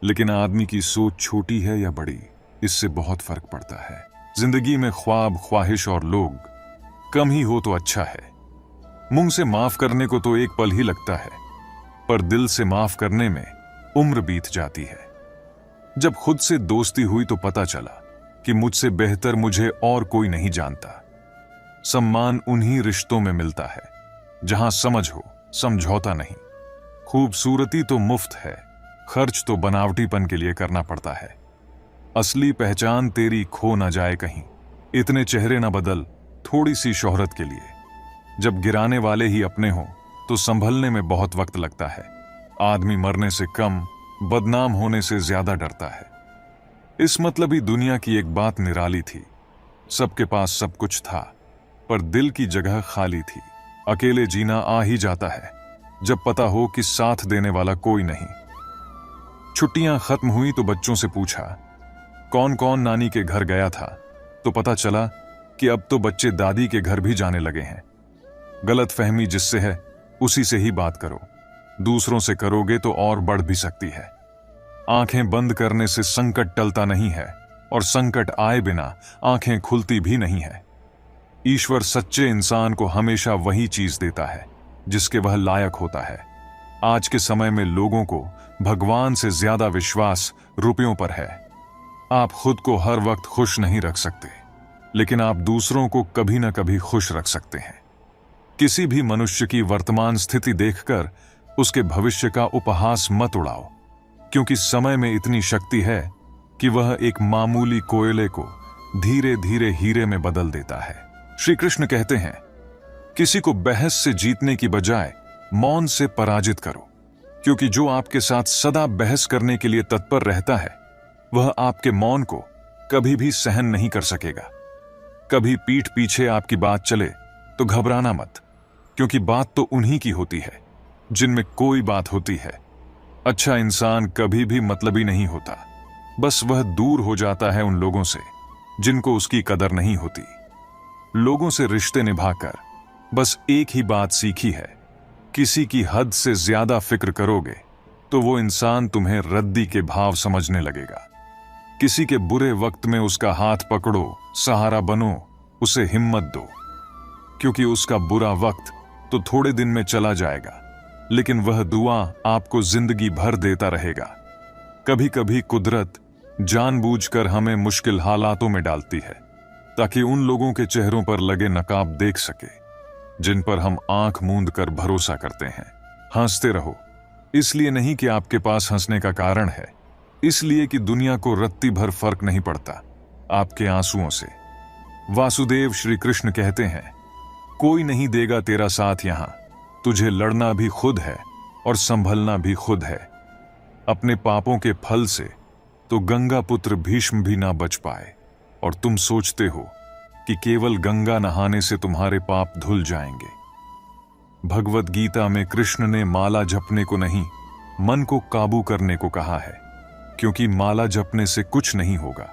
लेकिन आदमी की सोच छोटी है या बड़ी इससे बहुत फर्क पड़ता है। जिंदगी में ख्वाब, ख्वाहिश और लोग कम ही हो तो अच्छा है। मुंह से माफ करने को तो एक पल ही लगता है, पर दिल से माफ करने में उम्र बीत जाती है। जब खुद से दोस्ती हुई तो पता चला कि मुझसे बेहतर मुझे और कोई नहीं जानता। सम्मान उन्हीं रिश्तों में मिलता है जहां समझ हो, समझौता नहीं। खूबसूरती तो मुफ्त है, खर्च तो बनावटीपन के लिए करना पड़ता है। असली पहचान तेरी खो ना जाए कहीं। इतने चेहरे ना बदल थोड़ी सी शोहरत के लिए। जब गिराने वाले ही अपने हों तो संभलने में बहुत वक्त लगता है। आदमी मरने से कम बदनाम होने से ज्यादा डरता है। इस मतलबी दुनिया की एक बात निराली थी। सबके पास सब कुछ था, पर दिल की जगह खाली थी। अकेले जीना आ ही जाता है जब पता हो कि साथ देने वाला कोई नहीं। छुट्टियां खत्म हुई तो बच्चों से पूछा कौन कौन नानी के घर गया था, तो पता चला कि अब तो बच्चे दादी के घर भी जाने लगे हैं। गलत फहमी जिससे है उसी से ही बात करो। दूसरों से करोगे तो और बढ़ भी सकती है। आंखें बंद करने से संकट टलता नहीं है और संकट आए बिना आंखें खुलती भी नहीं है। ईश्वर सच्चे इंसान को हमेशा वही चीज देता है जिसके वह लायक होता है। आज के समय में लोगों को भगवान से ज्यादा विश्वास रुपयों पर है। आप खुद को हर वक्त खुश नहीं रख सकते, लेकिन आप दूसरों को कभी ना कभी खुश रख सकते हैं। किसी भी मनुष्य की वर्तमान स्थिति देखकर उसके भविष्य का उपहास मत उड़ाओ। क्योंकि समय में इतनी शक्ति है कि वह एक मामूली कोयले को धीरे धीरे हीरे में बदल देता है। श्री कृष्ण कहते हैं, किसी को बहस से जीतने की बजाय मौन से पराजित करो, क्योंकि जो आपके साथ सदा बहस करने के लिए तत्पर रहता है वह आपके मौन को कभी भी सहन नहीं कर सकेगा। कभी पीठ पीछे आपकी बात चले तो घबराना मत, क्योंकि बात तो उन्हीं की होती है जिनमें कोई बात होती है। अच्छा इंसान कभी भी मतलबी नहीं होता, बस वह दूर हो जाता है उन लोगों से जिनको उसकी कदर नहीं होती। लोगों से रिश्ते निभाकर बस एक ही बात सीखी है, किसी की हद से ज्यादा फिक्र करोगे तो वो इंसान तुम्हें रद्दी के भाव समझने लगेगा। किसी के बुरे वक्त में उसका हाथ पकड़ो, सहारा बनो, उसे हिम्मत दो, क्योंकि उसका बुरा वक्त तो थोड़े दिन में चला जाएगा, लेकिन वह दुआ आपको जिंदगी भर देता रहेगा। कभी कभी कुदरत जानबूझकर हमें मुश्किल हालातों में डालती है ताकि उन लोगों के चेहरों पर लगे नकाब देख सके जिन पर हम आंख मूंद कर भरोसा करते हैं। हंसते रहो, इसलिए नहीं कि आपके पास हंसने का कारण है, इसलिए कि दुनिया को रत्ती भर फर्क नहीं पड़ता आपके आंसुओं से। वासुदेव श्री कृष्ण कहते हैं, कोई नहीं देगा तेरा साथ यहां, तुझे लड़ना भी खुद है और संभलना भी खुद है। अपने पापों के फल से तो गंगा पुत्र भीष्म भी ना बच पाए, और तुम सोचते हो कि केवल गंगा नहाने से तुम्हारे पाप धुल जाएंगे। भगवत गीता में कृष्ण ने माला जपने को नहीं, मन को काबू करने को कहा है, क्योंकि माला जपने से कुछ नहीं होगा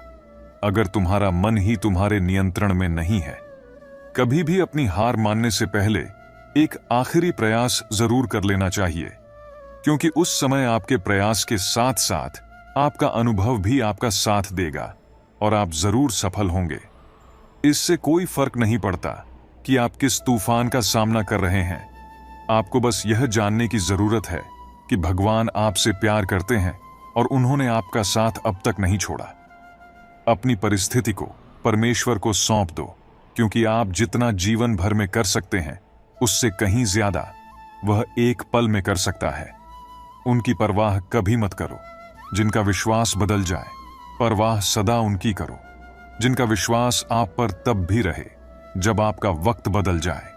अगर तुम्हारा मन ही तुम्हारे नियंत्रण में नहीं है। कभी भी अपनी हार मानने से पहले एक आखिरी प्रयास जरूर कर लेना चाहिए, क्योंकि उस समय आपके प्रयास के साथ साथ आपका अनुभव भी आपका साथ देगा और आप जरूर सफल होंगे। इससे कोई फर्क नहीं पड़ता कि आप किस तूफान का सामना कर रहे हैं, आपको बस यह जानने की जरूरत है कि भगवान आपसे प्यार करते हैं और उन्होंने आपका साथ अब तक नहीं छोड़ा। अपनी परिस्थिति को परमेश्वर को सौंप दो, क्योंकि आप जितना जीवन भर में कर सकते हैं उससे कहीं ज्यादा वह एक पल में कर सकता है। उनकी परवाह कभी मत करो जिनका विश्वास बदल जाए, परवाह सदा उनकी करो जिनका विश्वास आप पर तब भी रहे जब आपका वक्त बदल जाए।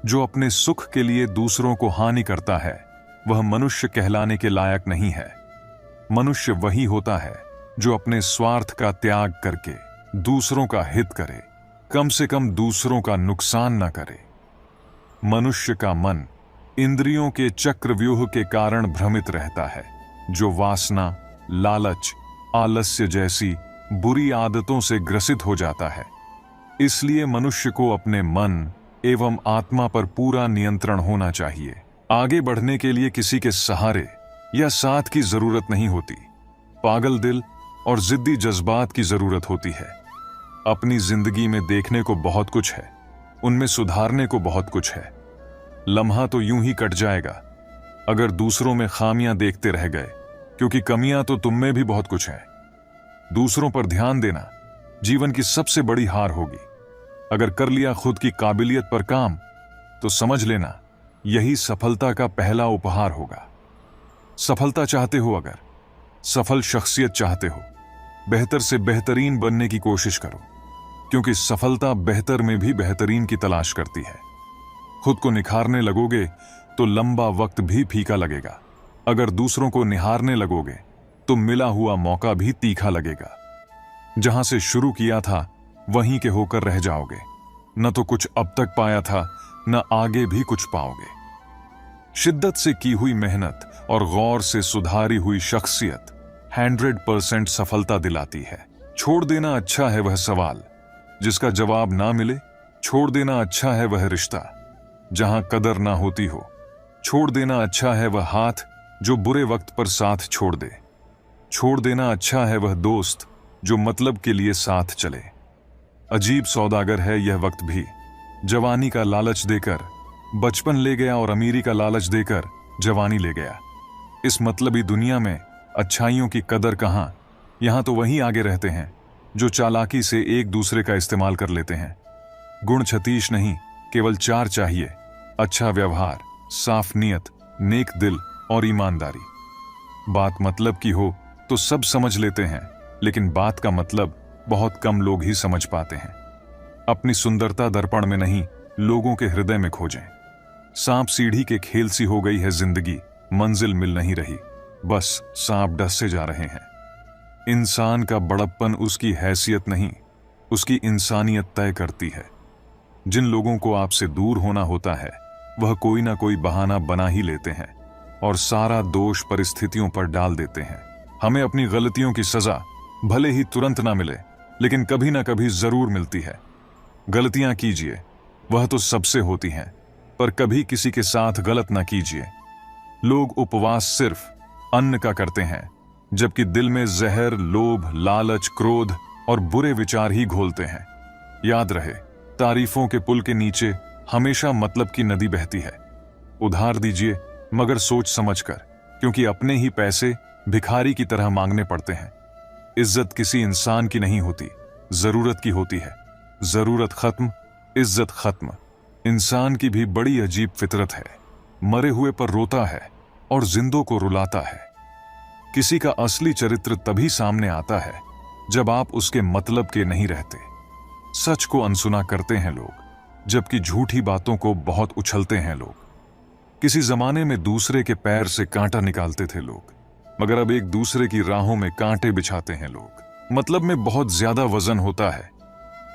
जो अपने सुख के लिए दूसरों को हानि करता है वह मनुष्य कहलाने के लायक नहीं है। मनुष्य वही होता है जो अपने स्वार्थ का त्याग करके दूसरों का हित करे, कम से कम दूसरों का नुकसान न करे। मनुष्य का मन इंद्रियों के चक्रव्यूह के कारण भ्रमित रहता है, जो वासना, लालच, आलस्य जैसी बुरी आदतों से ग्रसित हो जाता है। इसलिए मनुष्य को अपने मन एवं आत्मा पर पूरा नियंत्रण होना चाहिए। आगे बढ़ने के लिए किसी के सहारे या साथ की जरूरत नहीं होती, पागल दिल और जिद्दी जज्बात की जरूरत होती है। अपनी जिंदगी में देखने को बहुत कुछ है, उनमें सुधारने को बहुत कुछ है। लम्हा तो यूं ही कट जाएगा अगर दूसरों में खामियां देखते रह गए, क्योंकि कमियां तो तुम में भी बहुत कुछ है। दूसरों पर ध्यान देना जीवन की सबसे बड़ी हार होगी। अगर कर लिया खुद की काबिलियत पर काम, तो समझ लेना यही सफलता का पहला उपहार होगा। सफलता चाहते हो, अगर सफल शख्सियत चाहते हो, बेहतर से बेहतरीन बनने की कोशिश करो, क्योंकि सफलता बेहतर में भी बेहतरीन की तलाश करती है। खुद को निखारने लगोगे तो लंबा वक्त भी फीका लगेगा। अगर दूसरों को निहारने लगोगे तो मिला हुआ मौका भी तीखा लगेगा। जहां से शुरू किया था वहीं के होकर रह जाओगे। न तो कुछ अब तक पाया था, न आगे भी कुछ पाओगे। शिद्दत से की हुई मेहनत और गौर से सुधारी हुई शख्सियत 100% सफलता दिलाती है। छोड़ देना अच्छा है वह सवाल जिसका जवाब ना मिले, छोड़ देना अच्छा है वह रिश्ता जहां कदर ना होती हो, छोड़ देना अच्छा है वह हाथ जो बुरे वक्त पर साथ छोड़ दे, छोड़ देना अच्छा है वह दोस्त जो मतलब के लिए साथ चले। अजीब सौदागर है यह वक्त भी, जवानी का लालच देकर बचपन ले गया और अमीरी का लालच देकर जवानी ले गया। इस मतलबी दुनिया में अच्छाइयों की कदर कहां, यहां तो वही आगे रहते हैं जो चालाकी से एक दूसरे का इस्तेमाल कर लेते हैं। गुण 36 नहीं, केवल 4 चाहिए: अच्छा व्यवहार, साफ नीयत, नेक दिल और ईमानदारी। बात मतलब की हो तो सब समझ लेते हैं, लेकिन बात का मतलब बहुत कम लोग ही समझ पाते हैं। अपनी सुंदरता दर्पण में नहीं, लोगों के हृदय में खोजें। सांप सीढ़ी के खेल सी हो गई है जिंदगी, मंजिल मिल नहीं रही, बस सांप डसते जा रहे हैं। इंसान का बड़प्पन उसकी हैसियत नहीं, उसकी इंसानियत तय करती है। जिन लोगों को आपसे दूर होना होता है, वह कोई ना कोई बहाना बना ही लेते हैं और सारा दोष परिस्थितियों पर डाल देते हैं। हमें अपनी गलतियों की सजा भले ही तुरंत ना मिले, लेकिन कभी ना कभी जरूर मिलती है। गलतियां कीजिए, वह तो सबसे होती हैं, पर कभी किसी के साथ गलत ना कीजिए। लोग उपवास सिर्फ अन्न का करते हैं, जबकि दिल में जहर, लोभ, लालच, क्रोध और बुरे विचार ही घोलते हैं। याद रहे, तारीफों के पुल के नीचे हमेशा मतलब की नदी बहती है। उधार दीजिए, मगर सोच समझकर, क्योंकि अपने ही पैसे भिखारी की तरह मांगने पड़ते हैं। इज्जत किसी इंसान की नहीं होती, जरूरत की होती है। जरूरत खत्म, इज्जत खत्म। इंसान की भी बड़ी अजीब फितरत है, मरे हुए पर रोता है और जिंदों को रुलाता है। किसी का असली चरित्र तभी सामने आता है जब आप उसके मतलब के नहीं रहते। सच को अनसुना करते हैं लोग, जबकि झूठी बातों को बहुत उछलते हैं लोग। किसी जमाने में दूसरे के पैर से कांटा निकालते थे लोग, मगर अब एक दूसरे की राहों में कांटे बिछाते हैं लोग। मतलब में बहुत ज्यादा वजन होता है,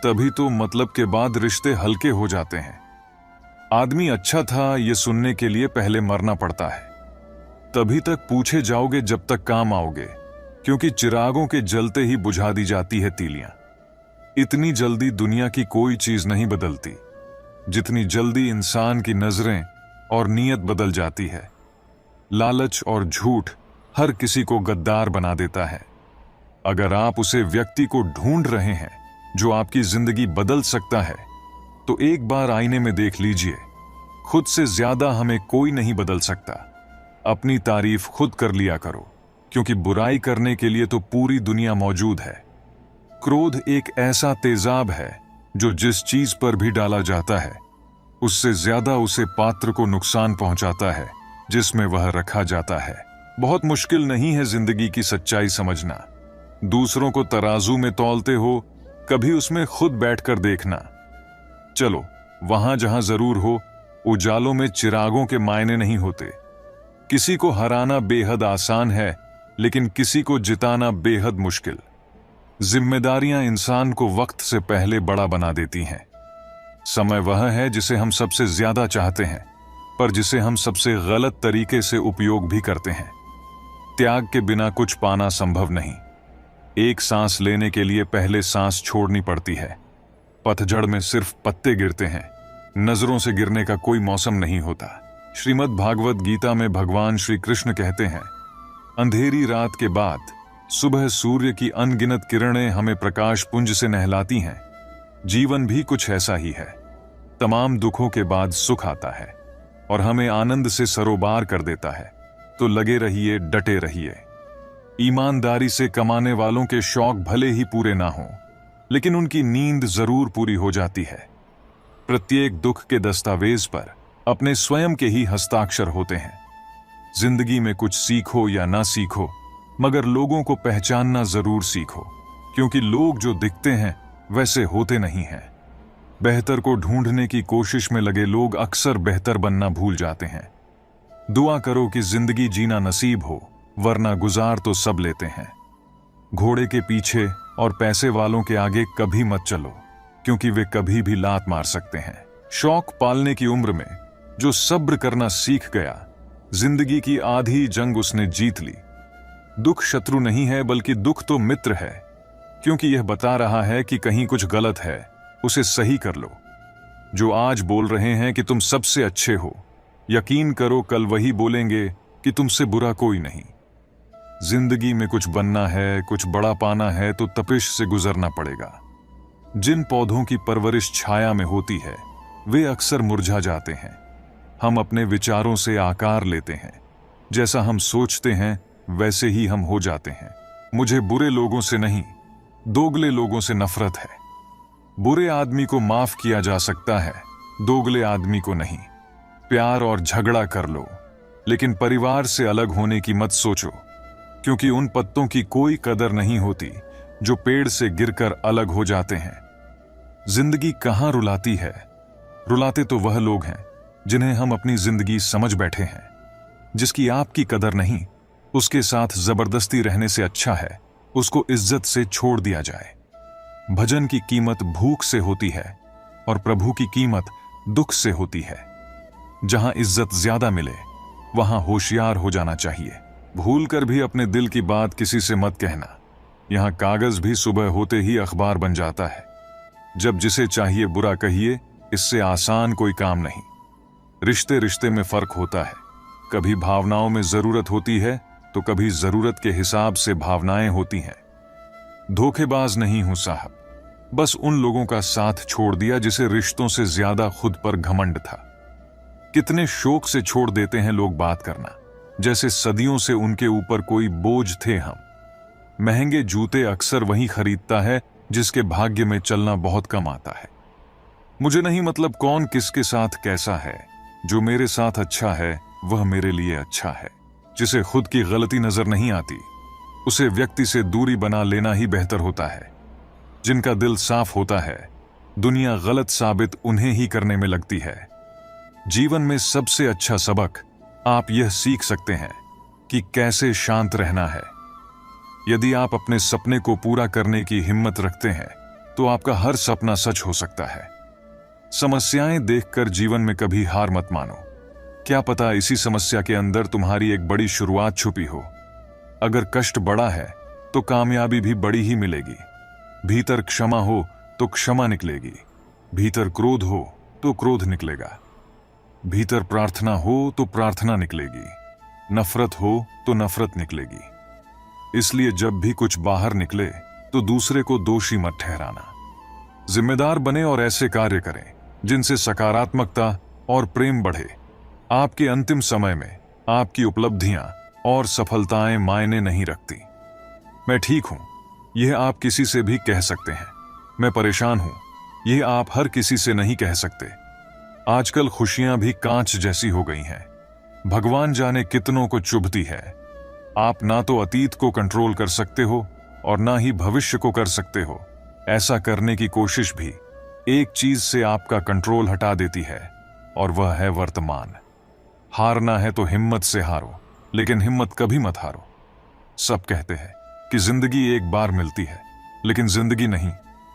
तभी तो मतलब के बाद रिश्ते हल्के हो जाते हैं। आदमी अच्छा था ये सुनने के लिए पहले मरना पड़ता है, तभी तक पूछे जाओगे जब तक काम आओगे, क्योंकि चिरागों के जलते ही बुझा दी जाती है तीलियां। इतनी जल्दी दुनिया की कोई चीज नहीं बदलती, जितनी जल्दी इंसान की नजरें और नीयत बदल जाती है। लालच और झूठ हर किसी को गद्दार बना देता है। अगर आप उसे व्यक्ति को ढूंढ रहे हैं जो आपकी जिंदगी बदल सकता है, तो एक बार आईने में देख लीजिए। खुद से ज्यादा हमें कोई नहीं बदल सकता। अपनी तारीफ खुद कर लिया करो, क्योंकि बुराई करने के लिए तो पूरी दुनिया मौजूद है। क्रोध एक ऐसा तेजाब है जो जिस चीज पर भी डाला जाता है, उससे ज्यादा उसे पात्र को नुकसान पहुंचाता है जिसमें वह रखा जाता है। बहुत मुश्किल नहीं है जिंदगी की सच्चाई समझना। दूसरों को तराजू में तौलते हो, कभी उसमें खुद बैठकर देखना। चलो, वहां जहां जरूर हो, उजालों में चिरागों के मायने नहीं होते। किसी को हराना बेहद आसान है, लेकिन किसी को जिताना बेहद मुश्किल। जिम्मेदारियां इंसान को वक्त से पहले बड़ा बना देती हैं। समय वह है जिसे हम सबसे ज्यादा चाहते हैं, पर जिसे हम सबसे गलत तरीके से उपयोग भी करते हैं। त्याग के बिना कुछ पाना संभव नहीं। एक सांस लेने के लिए पहले सांस छोड़नी पड़ती है। पतझड़ में सिर्फ पत्ते गिरते हैं, नजरों से गिरने का कोई मौसम नहीं होता। श्रीमद् भागवत गीता में भगवान श्री कृष्ण कहते हैं, अंधेरी रात के बाद सुबह सूर्य की अनगिनत किरणें हमें प्रकाश पुंज से नहलाती हैं। जीवन भी कुछ ऐसा ही है। तमाम दुखों के बाद सुख आता है और हमें आनंद से सरोबार कर देता है। तो लगे रहिए, डटे रहिए। ईमानदारी से कमाने वालों के शौक भले ही पूरे ना हों, लेकिन उनकी नींद जरूर पूरी हो जाती है। प्रत्येक दुख के दस्तावेज पर अपने स्वयं के ही हस्ताक्षर होते हैं। जिंदगी में कुछ सीखो या ना सीखो, मगर लोगों को पहचानना जरूर सीखो, क्योंकि लोग जो दिखते हैं वैसे होते नहीं हैं। बेहतर को ढूंढने की कोशिश में लगे लोग अक्सर बेहतर बनना भूल जाते हैं। दुआ करो कि जिंदगी जीना नसीब हो, वरना गुजार तो सब लेते हैं। घोड़े के पीछे और पैसे वालों के आगे कभी मत चलो, क्योंकि वे कभी भी लात मार सकते हैं। शौक पालने की उम्र में जो सब्र करना सीख गया, जिंदगी की आधी जंग उसने जीत ली। दुख शत्रु नहीं है, बल्कि दुख तो मित्र है, क्योंकि यह बता रहा है कि कहीं कुछ गलत है, उसे सही कर लो। जो आज बोल रहे हैं कि तुम सबसे अच्छे हो, यकीन करो कल वही बोलेंगे कि तुमसे बुरा कोई नहीं। जिंदगी में कुछ बनना है, कुछ बड़ा पाना है, तो तपिश से गुजरना पड़ेगा। जिन पौधों की परवरिश छाया में होती है, वे अक्सर मुरझा जाते हैं। हम अपने विचारों से आकार लेते हैं। जैसा हम सोचते हैं वैसे ही हम हो जाते हैं। मुझे बुरे लोगों से नहीं, दोगले लोगों से नफरत है। बुरे आदमी को माफ किया जा सकता है, दोगले आदमी को नहीं। प्यार और झगड़ा कर लो, लेकिन परिवार से अलग होने की मत सोचो। क्योंकि उन पत्तों की कोई कदर नहीं होती जो पेड़ से गिरकर अलग हो जाते हैं। जिंदगी कहाँ रुलाती है? रुलाते तो वह लोग हैं जिन्हें हम अपनी जिंदगी समझ बैठे हैं। जिसकी आपकी कदर नहीं, उसके साथ जबरदस्ती रहने से अच्छा है उसको इज्जत से छोड़ दिया जाए। भजन की कीमत भूख से होती है और प्रभु की कीमत दुख से होती है। जहां इज्जत ज्यादा मिले वहां होशियार हो जाना चाहिए। भूल कर भी अपने दिल की बात किसी से मत कहना। यहां कागज भी सुबह होते ही अखबार बन जाता है। जब जिसे चाहिए बुरा कहिए, इससे आसान कोई काम नहीं। रिश्ते रिश्ते में फर्क होता है। कभी भावनाओं में जरूरत होती है तो कभी जरूरत के हिसाब से भावनाएं होती हैं। धोखेबाज नहीं हूं साहब, बस उन लोगों का साथ छोड़ दिया जिसे रिश्तों से ज्यादा खुद पर घमंड था। कितने शौक से छोड़ देते हैं लोग बात करना, जैसे सदियों से उनके ऊपर कोई बोझ थे हम। महंगे जूते अक्सर वही खरीदता है जिसके भाग्य में चलना बहुत कम आता है। मुझे नहीं मतलब कौन किसके साथ कैसा है, जो मेरे साथ अच्छा है वह मेरे लिए अच्छा है। जिसे खुद की गलती नजर नहीं आती उसे व्यक्ति से दूरी बना लेना ही बेहतर होता है। जिनका दिल साफ होता है, दुनिया गलत साबित उन्हें ही करने में लगती है। जीवन में सबसे अच्छा सबक आप यह सीख सकते हैं कि कैसे शांत रहना है। यदि आप अपने सपने को पूरा करने की हिम्मत रखते हैं तो आपका हर सपना सच हो सकता है। समस्याएं देखकर जीवन में कभी हार मत मानो। क्या पता इसी समस्या के अंदर तुम्हारी एक बड़ी शुरुआत छुपी हो। अगर कष्ट बड़ा है तो कामयाबी भी बड़ी ही मिलेगी। भीतर क्षमा हो तो क्षमा निकलेगी, भीतर क्रोध हो तो क्रोध निकलेगा, भीतर प्रार्थना हो तो प्रार्थना निकलेगी, नफरत हो तो नफरत निकलेगी। इसलिए जब भी कुछ बाहर निकले तो दूसरे को दोषी मत ठहराना। जिम्मेदार बने और ऐसे कार्य करें जिनसे सकारात्मकता और प्रेम बढ़े। आपके अंतिम समय में आपकी उपलब्धियां और सफलताएं मायने नहीं रखती। मैं ठीक हूं, यह आप किसी से भी कह सकते हैं। मैं परेशान हूं, यह आप हर किसी से नहीं कह सकते। आजकल खुशियां भी कांच जैसी हो गई हैं। भगवान जाने कितनों को चुभती है। आप ना तो अतीत को कंट्रोल कर सकते हो और ना ही भविष्य को कर सकते हो। ऐसा करने की कोशिश भी एक चीज से आपका कंट्रोल हटा देती है और वह है वर्तमान। हारना है तो हिम्मत से हारो, लेकिन हिम्मत कभी मत हारो। सब कहते हैं कि जिंदगी एक बार मिलती है, लेकिन जिंदगी नहीं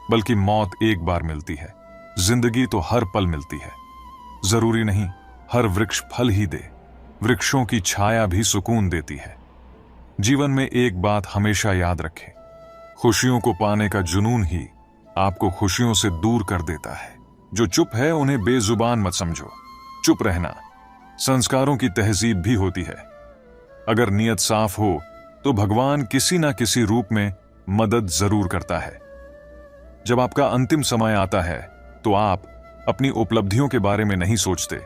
बल्कि मौत एक बार मिलती है। जिंदगी तो हर पल मिलती है। जरूरी नहीं हर वृक्ष फल ही दे, वृक्षों की छाया भी सुकून देती है। जीवन में एक बात हमेशा याद रखें, खुशियों को पाने का जुनून ही आपको खुशियों से दूर कर देता है। जो चुप है उन्हें बेजुबान मत समझो। चुप रहना संस्कारों की तहजीब भी होती है। अगर नीयत साफ हो तो भगवान किसी ना किसी रूप में मदद जरूर करता है। जब आपका अंतिम समय आता है तो आप अपनी उपलब्धियों के बारे में नहीं सोचते,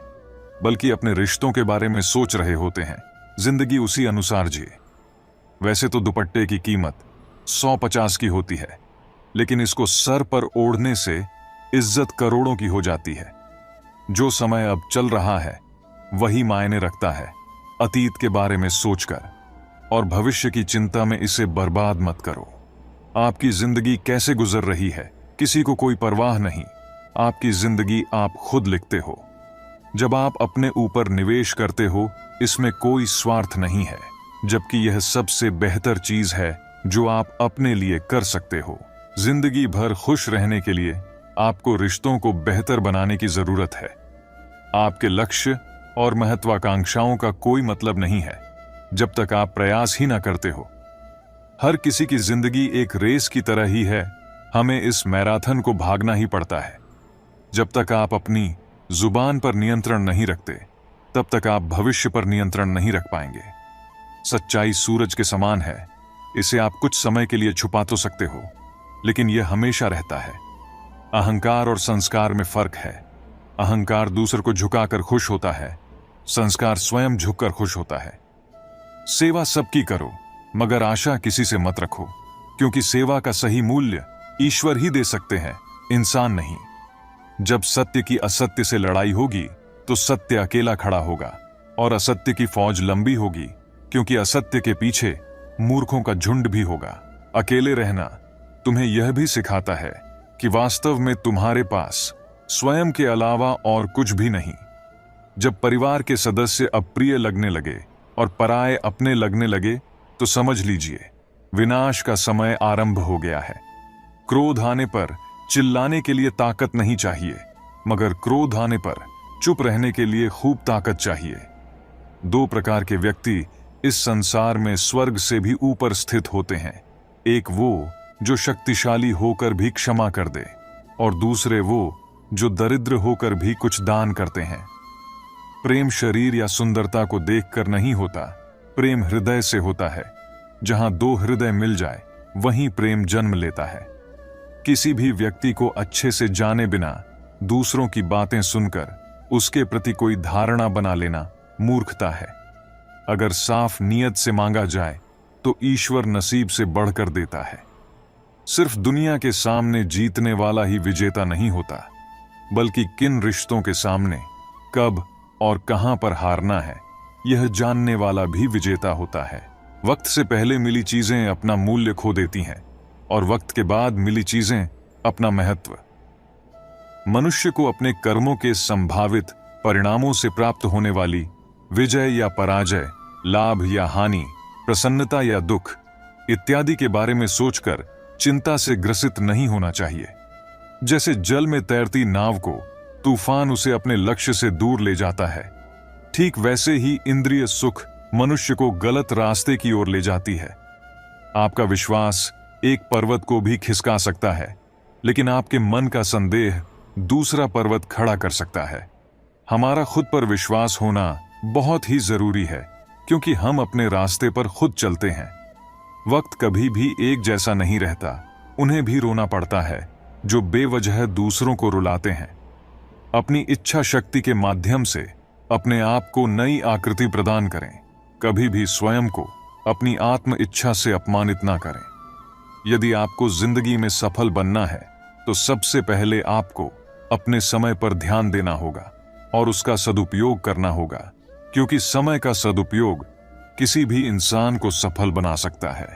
बल्कि अपने रिश्तों के बारे में सोच रहे होते हैं। जिंदगी उसी अनुसार जिए। वैसे तो दुपट्टे की कीमत 150 की होती है, लेकिन इसको सर पर ओढ़ने से इज्जत करोड़ों की हो जाती है। जो समय अब चल रहा है वही मायने रखता है। अतीत के बारे में सोचकर और भविष्य की चिंता में इसे बर्बाद मत करो। आपकी जिंदगी कैसे गुजर रही है किसी को कोई परवाह नहीं। आपकी जिंदगी आप खुद लिखते हो। जब आप अपने ऊपर निवेश करते हो, इसमें कोई स्वार्थ नहीं है, जबकि यह सबसे बेहतर चीज है जो आप अपने लिए कर सकते हो। जिंदगी भर खुश रहने के लिए आपको रिश्तों को बेहतर बनाने की जरूरत है। आपके लक्ष्य और महत्वाकांक्षाओं का कोई मतलब नहीं है जब तक आप प्रयास ही ना करते हो। हर किसी की जिंदगी एक रेस की तरह ही है। हमें इस मैराथन को भागना ही पड़ता है। जब तक आप अपनी जुबान पर नियंत्रण नहीं रखते, तब तक आप भविष्य पर नियंत्रण नहीं रख पाएंगे। सच्चाई सूरज के समान है। इसे आप कुछ समय के लिए छुपा तो सकते हो, लेकिन यह हमेशा रहता है। अहंकार और संस्कार में फर्क है। अहंकार दूसरे को झुकाकर खुश होता है, संस्कार स्वयं झुककर खुश होता है। सेवा सबकी करो, मगर आशा किसी से मत रखो, क्योंकि सेवा का सही मूल्य ईश्वर ही दे सकते हैं, इंसान नहीं। जब सत्य की असत्य से लड़ाई होगी तो सत्य अकेला खड़ा होगा और असत्य की फौज लंबी होगी, क्योंकि असत्य के पीछे मूर्खों का झुंड भी होगा। अकेले रहना तुम्हें यह भी सिखाता है कि वास्तव में तुम्हारे पास स्वयं के अलावा और कुछ भी नहीं। जब परिवार के सदस्य अप्रिय लगने लगे और पराये अपने लगने लगे तो समझ लीजिए विनाश का समय आरंभ हो गया है। क्रोध आने पर चिल्लाने के लिए ताकत नहीं चाहिए, मगर क्रोध आने पर चुप रहने के लिए खूब ताकत चाहिए। दो प्रकार के व्यक्ति इस संसार में स्वर्ग से भी ऊपर स्थित होते हैं। एक वो जो शक्तिशाली होकर भी क्षमा कर दे, और दूसरे वो जो दरिद्र होकर भी कुछ दान करते हैं। प्रेम शरीर या सुंदरता को देखकर नहीं होता, प्रेम हृदय से होता है। जहां दो हृदय मिल जाए वहीं प्रेम जन्म लेता है। किसी भी व्यक्ति को अच्छे से जाने बिना दूसरों की बातें सुनकर उसके प्रति कोई धारणा बना लेना मूर्खता है। अगर साफ नियत से मांगा जाए तो ईश्वर नसीब से बढ़कर देता है। सिर्फ दुनिया के सामने जीतने वाला ही विजेता नहीं होता, बल्कि किन रिश्तों के सामने कब और कहां पर हारना है यह जानने वाला भी विजेता होता है। वक्त से पहले मिली चीजें अपना मूल्य खो देती हैं और वक्त के बाद मिली चीजें अपना महत्व। मनुष्य को अपने कर्मों के संभावित परिणामों से प्राप्त होने वाली विजय या पराजय, लाभ या हानि, प्रसन्नता या दुख इत्यादि के बारे में सोचकर चिंता से ग्रसित नहीं होना चाहिए। जैसे जल में तैरती नाव को तूफान उसे अपने लक्ष्य से दूर ले जाता है, ठीक वैसे ही इंद्रिय सुख मनुष्य को गलत रास्ते की ओर ले जाती है। आपका विश्वास एक पर्वत को भी खिसका सकता है, लेकिन आपके मन का संदेह दूसरा पर्वत खड़ा कर सकता है। हमारा खुद पर विश्वास होना बहुत ही जरूरी है, क्योंकि हम अपने रास्ते पर खुद चलते हैं। वक्त कभी भी एक जैसा नहीं रहता, उन्हें भी रोना पड़ता है जो बेवजह दूसरों को रुलाते हैं। अपनी इच्छा शक्ति के माध्यम से अपने आप को नई आकृति प्रदान करें। कभी भी स्वयं को अपनी आत्म इच्छा से अपमानित ना करें। यदि आपको जिंदगी में सफल बनना है तो सबसे पहले आपको अपने समय पर ध्यान देना होगा और उसका सदुपयोग करना होगा, क्योंकि समय का सदुपयोग किसी भी इंसान को सफल बना सकता है।